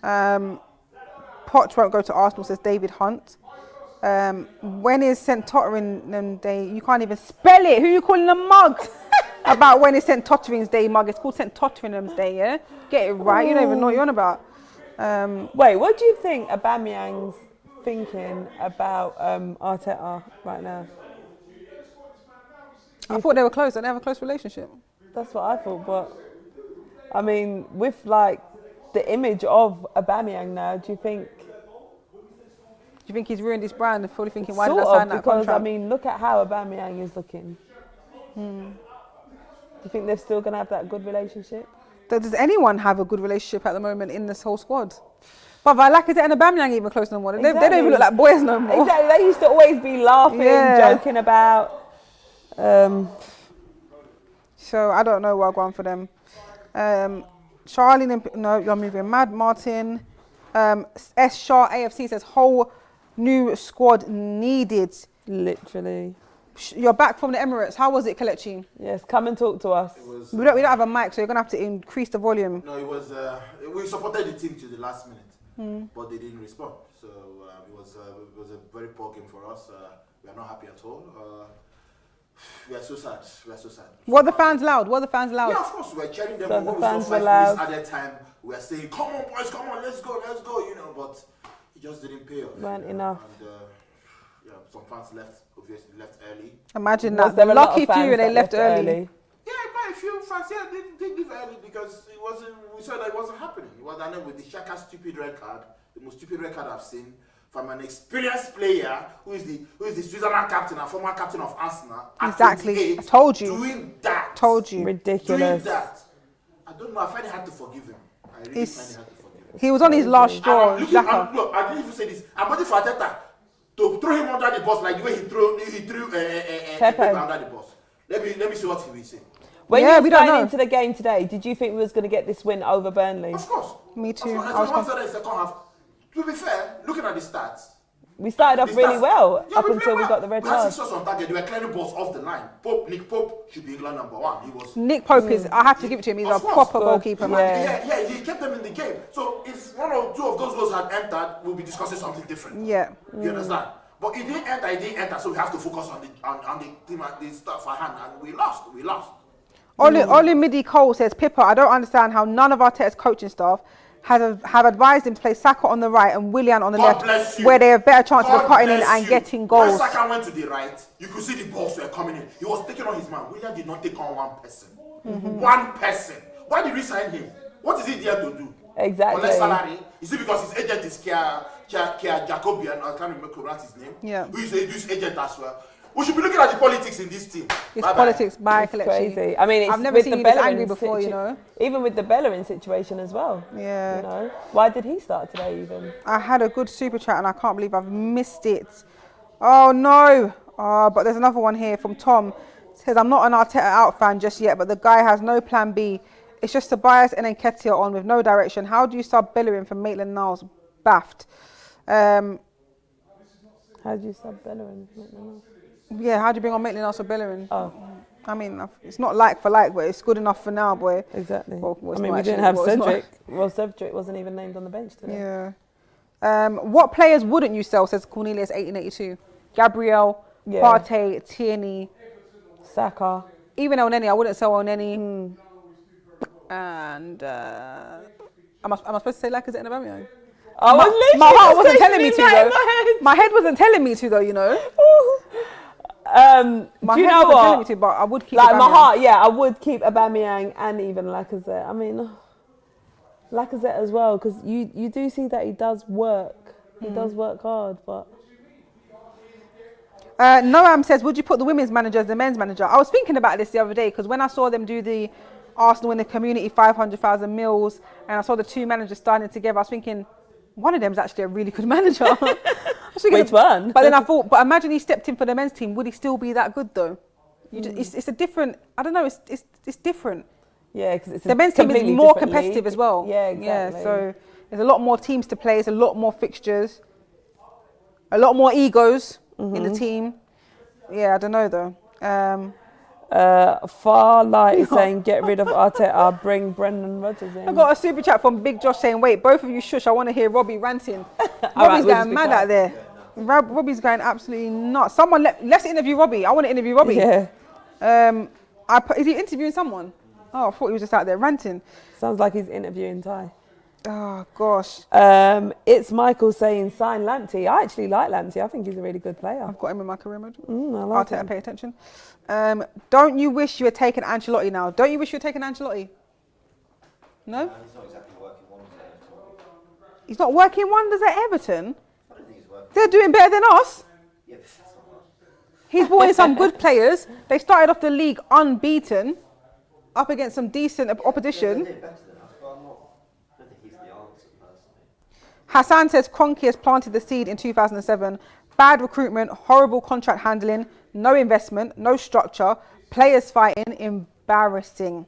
Poch won't go to Arsenal, says David Hunt. When is St. Totteringham's Day? You can't even spell it. Who are you calling a mug? About when is St. Totteringham's Day mug? It's called St. Totteringham's Day, yeah? Get it right. You don't even know what you're on about. Wait, what do you think Aubameyang's thinking about Arteta right now? I thought they were close. Don't they have a close relationship? That's what I thought, but I mean, with like the image of Aubameyang now, do you think he's ruined his brand and probably thinking, why did I sort sign of, that because contract? I mean, look at how Aubameyang is looking. Do you think they're still going to have that good relationship? Does anyone have a good relationship at the moment in this whole squad? But Lacazette and Aubameyang even close no more. They don't even look like boys no more. Exactly. They used to always be laughing, joking about. So I don't know what I'll go on for them. Charlene, no, you're moving mad. Martin, S. Shaw AFC says whole new squad needed. Literally. You're back from the Emirates. How was it, Kelechi? Yes, come and talk to us. We don't have a mic, so you're gonna have to increase the volume. No, it was. We supported the team to the last minute, but they didn't respond. So it was a very poor game for us. We are not happy at all. We are so sad. Were the fans loud? Yeah, of course, we were cheering them. So When the we fans saw were 5 loud. minutes at that time, we were saying, "Come on, boys, come on, let's go," you know. But it just didn't pay off. Weren't enough. And yeah, some fans obviously left early. Imagine Was that. there a lot Lucky of fans few, they that left early. Yeah, quite a few fans. Yeah, they leave early because it wasn't. We saw that it wasn't happening. It was, and then with the Xhaka stupid red card, the most stupid red card I've seen from an experienced player who is the Switzerland captain and former captain of Arsenal. at Exactly. 28, I told you. Doing that. Told you. Ridiculous. Doing that. I don't know. I find it hard to forgive him. I really He's- find it hard to forgive him. He was on his last And straw. I'm looking, look, I didn't even say this. I'm waiting for Arteta to throw him under the bus like the way he threw Pepe under the bus. Let me see what he will say. When Yeah, you we were don't going know. into the game today, did you think we was going to get this win over Burnley? Of course. Me too. Of course. I was Once the second half. To be fair, looking at the stats. We started off the really stats- well Yeah, up we until played we got the red We had card. 6 shots on target. They were clearing balls off the line. Nick Pope should be England #1. He was. Nick Pope is, I have to give it to him, he's a Of course, proper good. goalkeeper, man. Yeah, he kept them in the game. So if 1 or 2 of those goals had entered, we'll be discussing something different. Yeah. You understand? But it didn't enter, so we have to focus on the team and the stuff at hand, and we lost. Olu Midi Cole says, Pippa, I don't understand how none of Arteta's coaching staff have advised him to play Saka on the right and Willian on the God left, bless you. where they have better chances of God cutting in bless and you. getting goals. When Saka went to the right, you could see the balls were coming in. He was taking on his man. Willian did not take on one person. One person. Why did we sign him? What is he there to do? Exactly. Unless salary. Is it because his agent is Kia Jacobian? I can't remember his name. Yeah. Who is his agent as well? We should be looking at the politics in this team. It's Bye-bye. politics, by It's collection. crazy. I mean, it's I've never with seen the you this Bellerin angry before, you know. Even with the Bellerin situation as well. Yeah. You know, why did he start today even? I had a good super chat and I can't believe I've missed it. Oh no. But there's another one here from Tom. It says, I'm not an Arteta out fan just yet, but the guy has no plan B. It's just Tobias and Nketiah on with no direction. How do you sub Bellerin for Maitland-Niles? Baffed. How do you sub Bellerin? Yeah, how do you bring on Maitland-Niles for Bellerin? Oh, I mean, it's not like for like, but it's good enough for now, boy. exactly. Well, it's I mean, not we didn't actually, have well, it's not. Cedric. Well, Cedric wasn't even named on the bench today. Yeah. What players wouldn't you sell, says Cornelius 1882? Gabriel, Yeah. Partey, Tierney, Saka. even Elneny. I wouldn't sell Elneny. And am I supposed to say Lacazette and Aubameyang? My heart wasn't telling me to, though. My head wasn't telling me to, though, you know. My do you head know wasn't what? telling me to, but I would keep Like my Aubameyang. heart, yeah, I would keep Aubameyang and even Lacazette. I mean, Lacazette as well, because you do see that he does work. He does work hard, but. Noam says, would you put the women's manager as the men's manager? I was thinking about this the other day because when I saw them do the Arsenal in the community 500,000 mils and I saw the two managers starting together, I was thinking, one of them is actually a really good manager. Which one? But then I thought, but imagine he stepped in for the men's team, would he still be that good though? It's a different, I don't know, it's different. Yeah, because the men's team is more competitive as well. Yeah, exactly. Yeah, so there's a lot more teams to play, there's a lot more fixtures, a lot more egos in the team. Yeah, I don't know though. Far Light is saying, get rid of Arteta, bring Brendan Rodgers in. I got a super chat from Big Josh saying, wait, both of you shush, I want to hear Robbie ranting. Robbie's going mad out there. Robbie's going absolutely nuts. Someone, let's interview Robbie. I want to interview Robbie. Yeah. Is he interviewing someone? Oh, I thought he was just out there ranting. Sounds like he's interviewing Ty. Oh, gosh. It's Michael saying, sign Lamptey. I actually like Lamptey. I think he's a really good player. I've got him in my career mode. I like him. Pay attention. Don't you wish you had taken Ancelotti now? Don't you wish you had taken Ancelotti? No? He's not exactly working wonders at Everton. He's not working wonders at Everton? I don't think he's working. They're doing better than us. Yeah, but that's not much. He's brought in some good players. They started off the league unbeaten, up against some decent opposition. They're doing better than us, but I don't think he's the answer personally. Hassan says Kroenke has planted the seed in 2007. Bad recruitment, horrible contract handling, no investment, no structure, players fighting, embarrassing.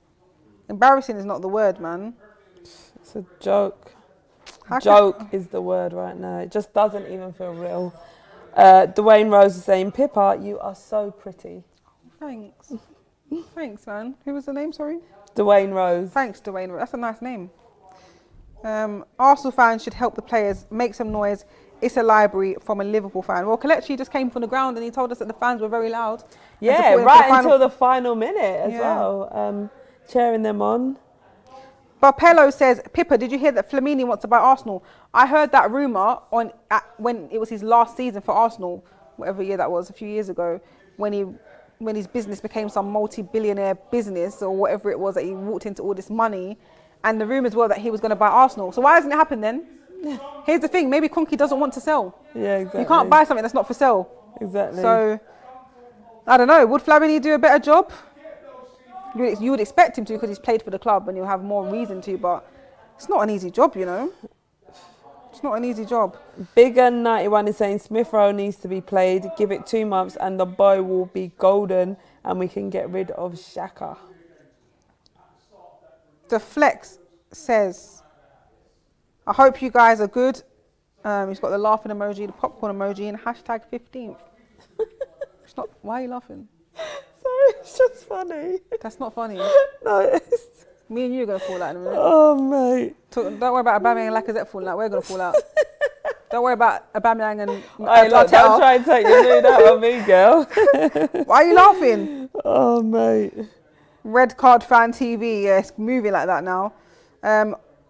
Embarrassing is not the word, man. It's a joke. Joke is the word right now. It just doesn't even feel real. Dwayne Rose is saying, Pippa, you are so pretty. Thanks. Thanks, man. Who was the name, sorry? Dwayne Rose. Thanks, Dwayne Rose. That's a nice name. Arsenal fans should help the players, make some noise. It's a library from a Liverpool fan. Well, Kelechi just came from the ground and he told us that the fans were very loud. Yeah, right until the final minute as well. Cheering them on. Barpello says, Pippa, did you hear that Flamini wants to buy Arsenal? I heard that rumour when it was his last season for Arsenal, whatever year that was, a few years ago, when his business became some multi-billionaire business or whatever it was that he walked into all this money. And the rumours were that he was going to buy Arsenal. So why hasn't it happened then? Here's the thing, maybe Kroenke doesn't want to sell. Yeah, exactly. You can't buy something that's not for sale. Exactly. So, I don't know, would Flamini do a better job? You would expect him to because he's played for the club and he'll have more reason to, but it's not an easy job, you know. It's not an easy job. Bigger 91 is saying Smith Rowe needs to be played, give it 2 months and the boy will be golden and we can get rid of Xhaka. The Flex says, I hope you guys are good. He's got the laughing emoji, the popcorn emoji, and hashtag 15th. It's not. Why are you laughing? Sorry, it's just funny. That's not funny. No, it's... Me and you are going to fall out in a minute. Oh, mate. Don't worry about Aubameyang and Lacazette falling out. We're going to fall out. Don't worry about Aubameyang and Look, don't try and take your mood out on me, girl. Why are you laughing? Oh, mate. Red Card Fan TV. Yeah, it's moving like that now.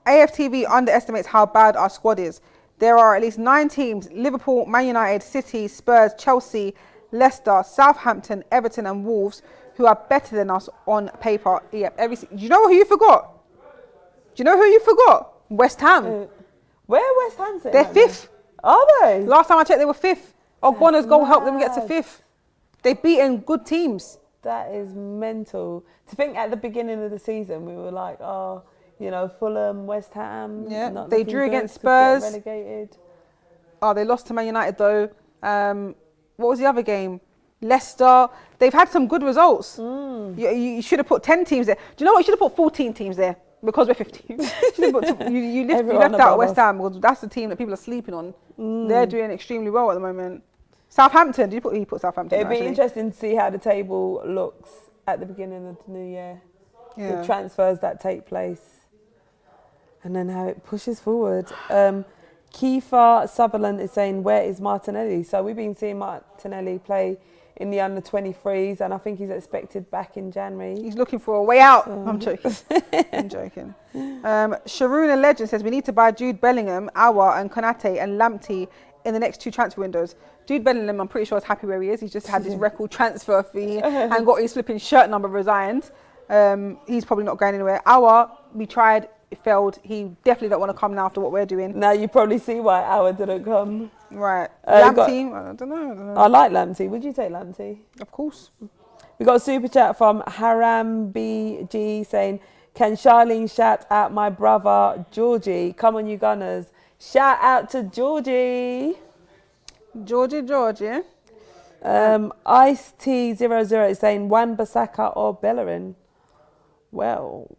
AFTV underestimates how bad our squad is. There are at least 9 teams, Liverpool, Man United, City, Spurs, Chelsea, Leicester, Southampton, Everton and Wolves, who are better than us on paper. Yeah, do you know who you forgot? Do you know who you forgot? West Ham. Where are West Ham sitting? They're 5th. Are they? Last time I checked, they were 5th. Ogbona's goal helped them get to 5th. They've beaten good teams. That is mental. To think at the beginning of the season, we were like, oh, you know, Fulham, West Ham. Yeah, they drew against Spurs. Relegated. Oh, they lost to Man United though. What was the other game? Leicester. They've had some good results. You should have put 10 teams there. Do you know what? You should have put 14 teams there because we're 15. you left out West Ham because that's the team that people are sleeping on. They're doing extremely well at the moment. Southampton. You put Southampton. It'd be interesting to see how the table looks at the beginning of the new year. The transfers that take place. And then how it pushes forward. Kiefer Sutherland is saying, where is Martinelli? So we've been seeing Martinelli play in the under-23s, and I think he's expected back in January. He's looking for a way out. I'm joking. I'm joking. Sharuna Legend says we need to buy Jude Bellingham, Aouar and Konate and Lamptey in the next 2 transfer windows. Jude Bellingham, I'm pretty sure is happy where he is. He's just had this record transfer fee and got his flipping shirt number resigned. He's probably not going anywhere. Aouar, we tried, it failed. He definitely don't want to come now after what we're doing. Now you probably see why Aouar didn't come. Right. Lamptey, I don't know. I like Lamptey. Would you take Lamptey? Of course. We got a super chat from Haram BG saying, can Charlene shout out my brother Georgie? Come on, you Gunners. Shout out to Georgie. Georgie. Ice T00 is saying Wan-Bissaka or Bellerin. Well,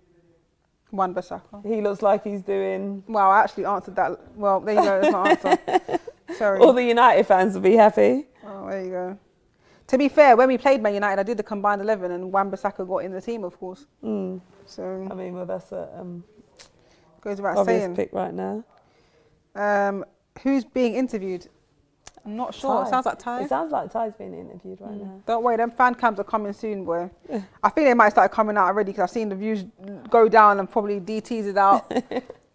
Wan-Bissaka. he looks like he's doing. Wow, I actually answered that. Well, there you go. That's my answer. Sorry. All the United fans will be happy. Oh, there you go. To be fair, when we played Man United, I did the combined 11 and Wan-Bissaka got in the team, of course. So I mean, well, that's a goes without obvious saying. pick right now. Who's being interviewed? I'm not sure. Ty. It sounds like Ty. It sounds like Ty's being interviewed right now. Don't worry, them fan cams are coming soon, boy. I think they might start coming out already because I've seen the views go down and probably DTs it out.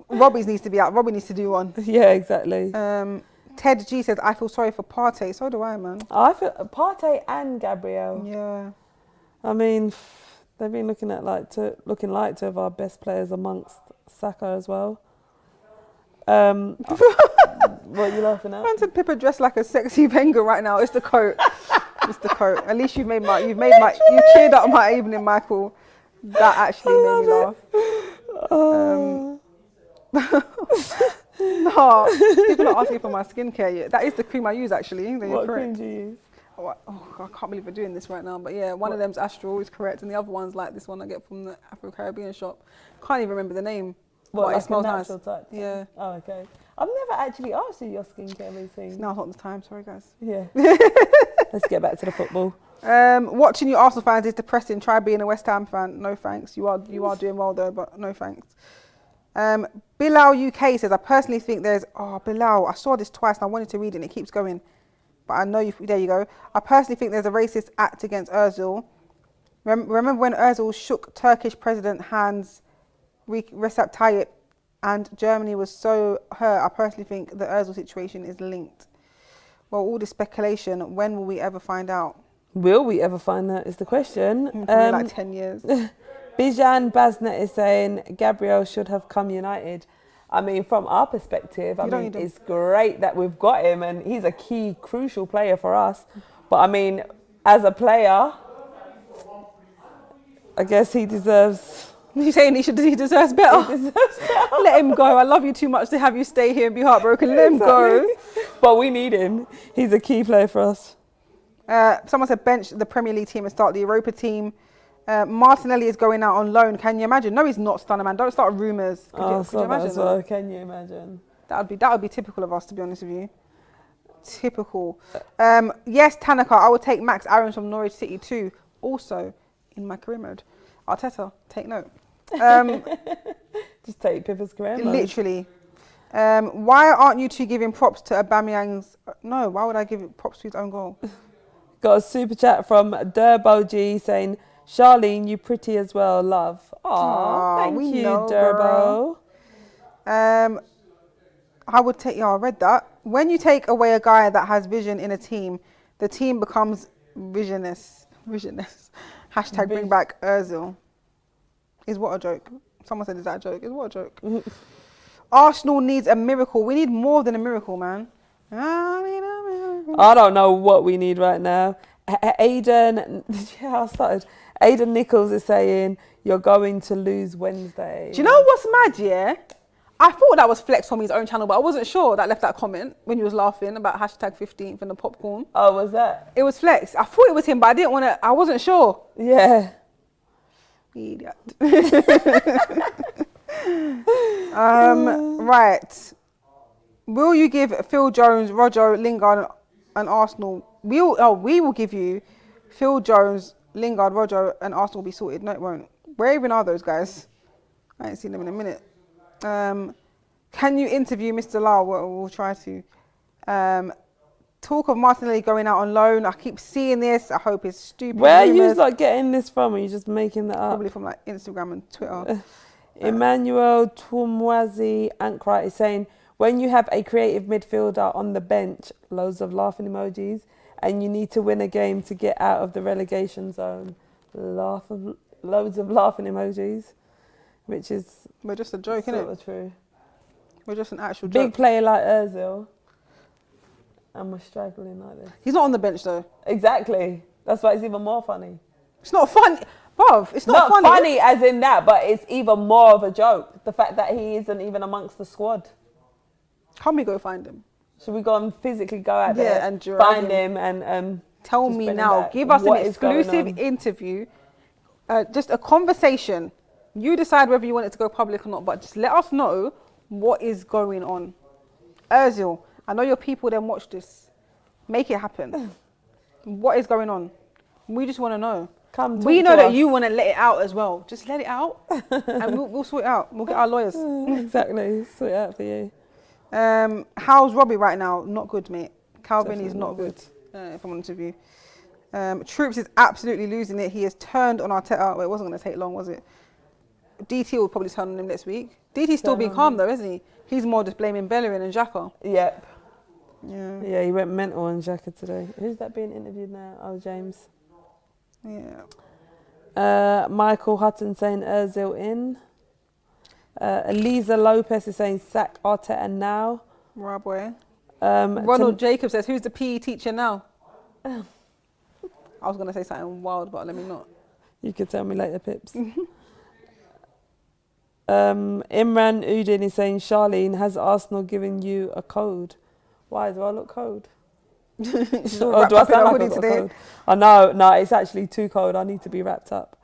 Robbie's needs to be out. Robbie needs to do one. Yeah, exactly. Ted G says, I feel sorry for Partey. So do I, man. I feel Partey and Gabriel. Yeah. I mean, they've been looking like two of our best players amongst Saka as well. What are you laughing at? I said Pippa dressed like a sexy Wenger right now. It's the coat. It's the coat. At least you cheered up my evening, Michael. That actually made me laugh. No, people are asking for my skincare. That is the cream I use actually. What cream do you use? Oh, I can't believe we're doing this right now. But yeah, one of them's Astral, is correct, and the other one's like this one I get from the Afro-Caribbean shop. Can't even remember the name. What, but like it smells a nice. natural type thing? Yeah. Oh, okay. I've never actually asked you your skincare routine. Now's not the time. Sorry, guys. Yeah. Let's get back to the football. Watching you Arsenal fans is depressing. Try being a West Ham fan. No thanks. You are doing well though, but no thanks. Bilal UK says, I personally think there's... Oh, Bilal, I saw this twice and I wanted to read it and it keeps going. But I know you... There you go. I personally think there's a racist act against Özil. Remember when Özil shook Turkish President Hans Recep Tayyip and Germany was so hurt? I personally think the Özil situation is linked. Well, all this speculation, when will we ever find out? Will we ever find that is the question. Probably like 10 years. Bijan Basnet is saying Gabriel should have come United. I mean, from our perspective, it's great that we've got him and he's a key, crucial player for us. But I mean, as a player, I guess he deserves... You're saying he deserves better? He deserves better. Let him go. I love you too much to have you stay here and be heartbroken. Let him go. But we need him. He's a key player for us. Someone said bench the Premier League team and start the Europa team. Martinelli is going out on loan. Can you imagine? No, he's not, Stunner Man. Don't start rumours. Could you imagine? As well. Can you imagine? That would be typical of us, to be honest with you. Typical. Yes, Tanaka, I would take Max Aarons from Norwich City too. Also, in my career mode. Arteta, take note. Just take Pippa's career mode. Literally. Why aren't you two giving props to Aubameyang's... No, why would I give props to his own goal? Got a super chat from Durbo G saying, Charlene, you pretty as well, love. Aww, thank you, Durbo. I would take... Yeah, I read that. When you take away a guy that has vision in a team, the team becomes visionless. Hashtag bring back Özil. Is what a joke. Someone said, is that a joke? Is what a joke. Arsenal needs a miracle. We need more than a miracle, man. I don't know what we need right now. Aidan Nichols is saying, you're going to lose Wednesday. Do you know what's mad, yeah? I thought that was Flex from his own channel, but I wasn't sure that left that comment when you was laughing about hashtag 15th and the popcorn. Oh, was that? It was Flex. I thought it was him, but I wasn't sure. Yeah. Idiot. Right. Will you give Phil Jones, Roger, Lingard and Arsenal? We will give you Phil Jones, Lingard, Roger and Arsenal will be sorted. No, it won't. Where even are those guys? I ain't seen them in a minute. Can you interview Mr. Lau? We'll try to. talk of Martinelli going out on loan. I keep seeing this. I hope it's stupid. Where are you rumours. like getting this from? Are you just making that up? Probably from like Instagram and Twitter. Emmanuel Twumwazi Ankrite is saying, when you have a creative midfielder on the bench, loads of laughing emojis, and you need to win a game to get out of the relegation zone, loads of laughing emojis, which is We're just a joke, sort innit? of true. We're just an actual Big joke. player like Ozil, and we're struggling like this. He's not on the bench though. Exactly. That's why it's even more funny. It's not funny, bruv. It's not, Not funny as in that, but it's even more of a joke. The fact that he isn't even amongst the squad. Can we go find him? Should we go and physically go out there and drag find him and Tell just me bring him now. back? Give us What an is going exclusive on? interview. Just a conversation. You decide whether you want it to go public or not, but just let us know what is going on. Ozil, I know your people then watch this. Make it happen. What is going on? We just want to know. Come We talk know to that us. you want to let it out as well. Just let it out and we'll sort it out. We'll get our lawyers. Exactly. Sort it out for you. How's Robbie right now? Not good, mate. Calvin is not good, if I'm honest with you. Troops is absolutely losing it. He has turned on Arteta. Well, it wasn't going to take long, was it? DT will probably turn on him next week. DT's still being calm though, isn't he? He's more just blaming Bellerin and Xhaka. Yep. Yeah. Yeah, he went mental on Xhaka today. Who's that being interviewed now? Oh, James. Yeah. Michael Hutton saying Ozil in. Elisa Lopez is saying sack Arteta now. Right, boy. Ronald Jacob says, who's the PE teacher now? I was going to say something wild, but let me not. You could tell me later, Pips. Imran Udin is saying, Charlene, has Arsenal given you a code? Why do I look cold? Or do I sound like I've got a code? Oh, no, it's actually too cold. I need to be wrapped up.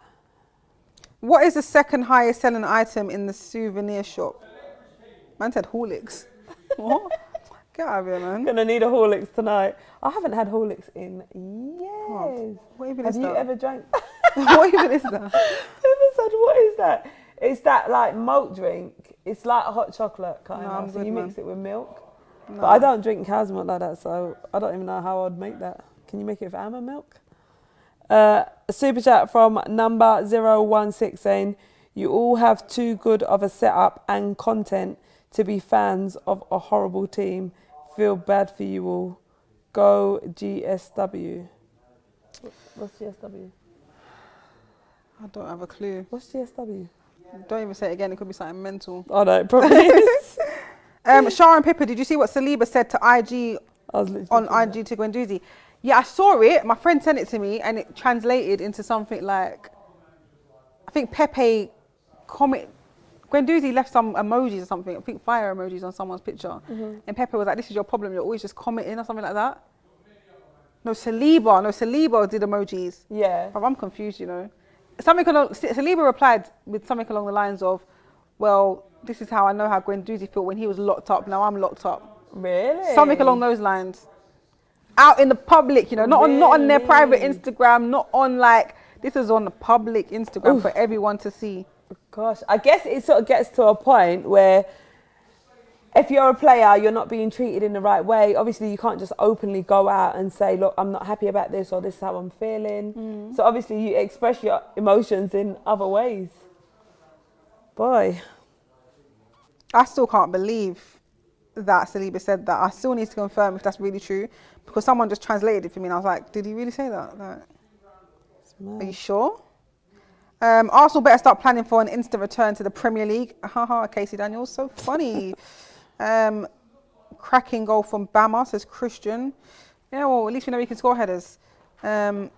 What is the second highest selling item in the souvenir shop? Man said Horlicks. What? Get out of here, man. Gonna need a Horlicks tonight. I haven't had Horlicks in years. What even Have is you that? ever drank? What even is that? Ever said, what is that? It's that like malt drink. It's like hot chocolate kind No, of. I'm So good, you man. mix it with milk. No. But I don't drink cow's milk like that, so I don't even know how I'd make that. Can you make it with almond milk? A super chat from number 016 saying, you all have too good of a setup and content to be fans of a horrible team. Feel bad for you all. Go GSW. What's GSW? I don't have a clue. What's GSW? Don't even say it again. It could be something mental. Oh no, it probably is. Shara and Pippa, did you see what Saliba said to IG I was literally on thinking IG to Guendouzi? Yeah, I saw it. My friend sent it to me and it translated into something like, I think Pepe comment. Guendouzi left some emojis or something. I think fire emojis on someone's picture. And Pepe was like, this is your problem. You're always just commenting or something like that. No, Saliba did emojis. Yeah. But I'm confused, you know. Saliba replied with something along the lines of, well, this is how I know how Guendouzi felt when he was locked up. Now I'm locked up. Really? Something along those lines. Out in the public, you know, not on their private Instagram, not on like, this is on the public Instagram for everyone to see. Gosh, I guess it sort of gets to a point where if you're a player, you're not being treated in the right way. Obviously, you can't just openly go out and say, look, I'm not happy about this or this is how I'm feeling. So obviously you express your emotions in other ways. Boy. I still can't believe that Saliba said that. I still need to confirm if that's really true because someone just translated it for me and I was like, did he really say that? Like, are you sure? Arsenal better start planning for an instant return to the Premier League. Haha, Casey Daniels, so funny. Cracking goal from Bama, says Christian. Yeah, well, at least we know he can score headers. Ozil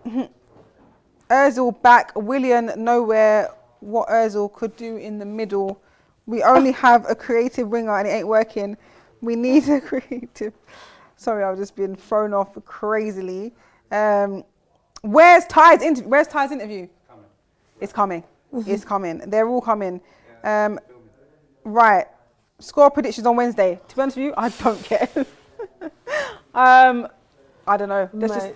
back. Willian nowhere. What Ozil could do in the middle. We only have a creative winger and it ain't working. We need a creative. Sorry, I've just been thrown off crazily. Where's Ty's interview? It's coming. It's coming. They're all coming. Right. Score predictions on Wednesday. To be honest with you, I don't care. I don't know.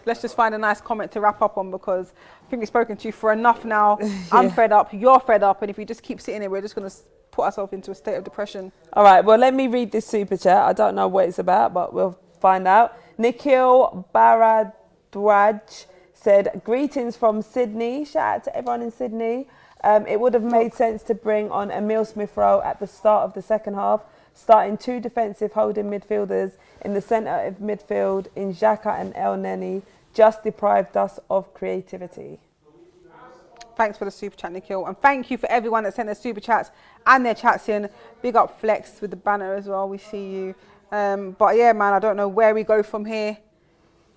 Let's just find a nice comment to wrap up on because I think we've spoken to you for enough now. Yeah. I'm fed up. You're fed up. And if we just keep sitting here, we're just going to put ourselves into a state of depression. All right. Well, let me read this super chat. I don't know what it's about, but we'll find out. Nikhil Bharadwaj said, greetings from Sydney. Shout out to everyone in Sydney. It would have made sense to bring on Emil Smith-Rowe at the start of the second half, starting 2 defensive holding midfielders in the centre of midfield in Xhaka and El Neni, just deprived us of creativity. Thanks for the super chat, Nikhil. And thank you for everyone that sent their super chats and their chats in. Big up Flex with the banner as well. We see you. But yeah, man, I don't know where we go from here.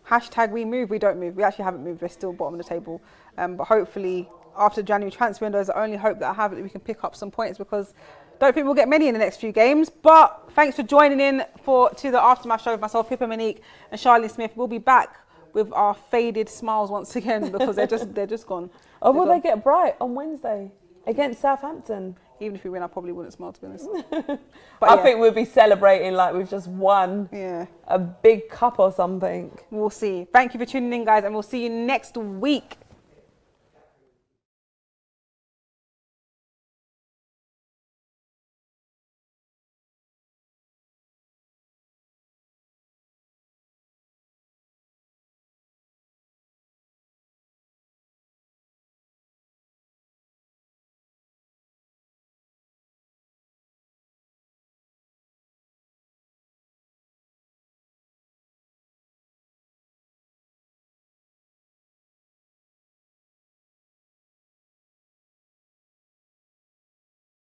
Hashtag we move, we don't move. We actually haven't moved. We're still bottom of the table. But hopefully after January transfer window is the only hope that I have that we can pick up some points, because I don't think we'll get many in the next few games. But thanks for joining in to the Aftermath show with myself, Pippa-Emerick and Charlene Smith. We'll be back with our faded smiles once again, because they're just gone. Oh, will they get bright on Wednesday against Southampton? Even if we win, I probably wouldn't smile, to be honest. But I think we'll be celebrating like we've just won a big cup or something. We'll see. Thank you for tuning in, guys, and we'll see you next week.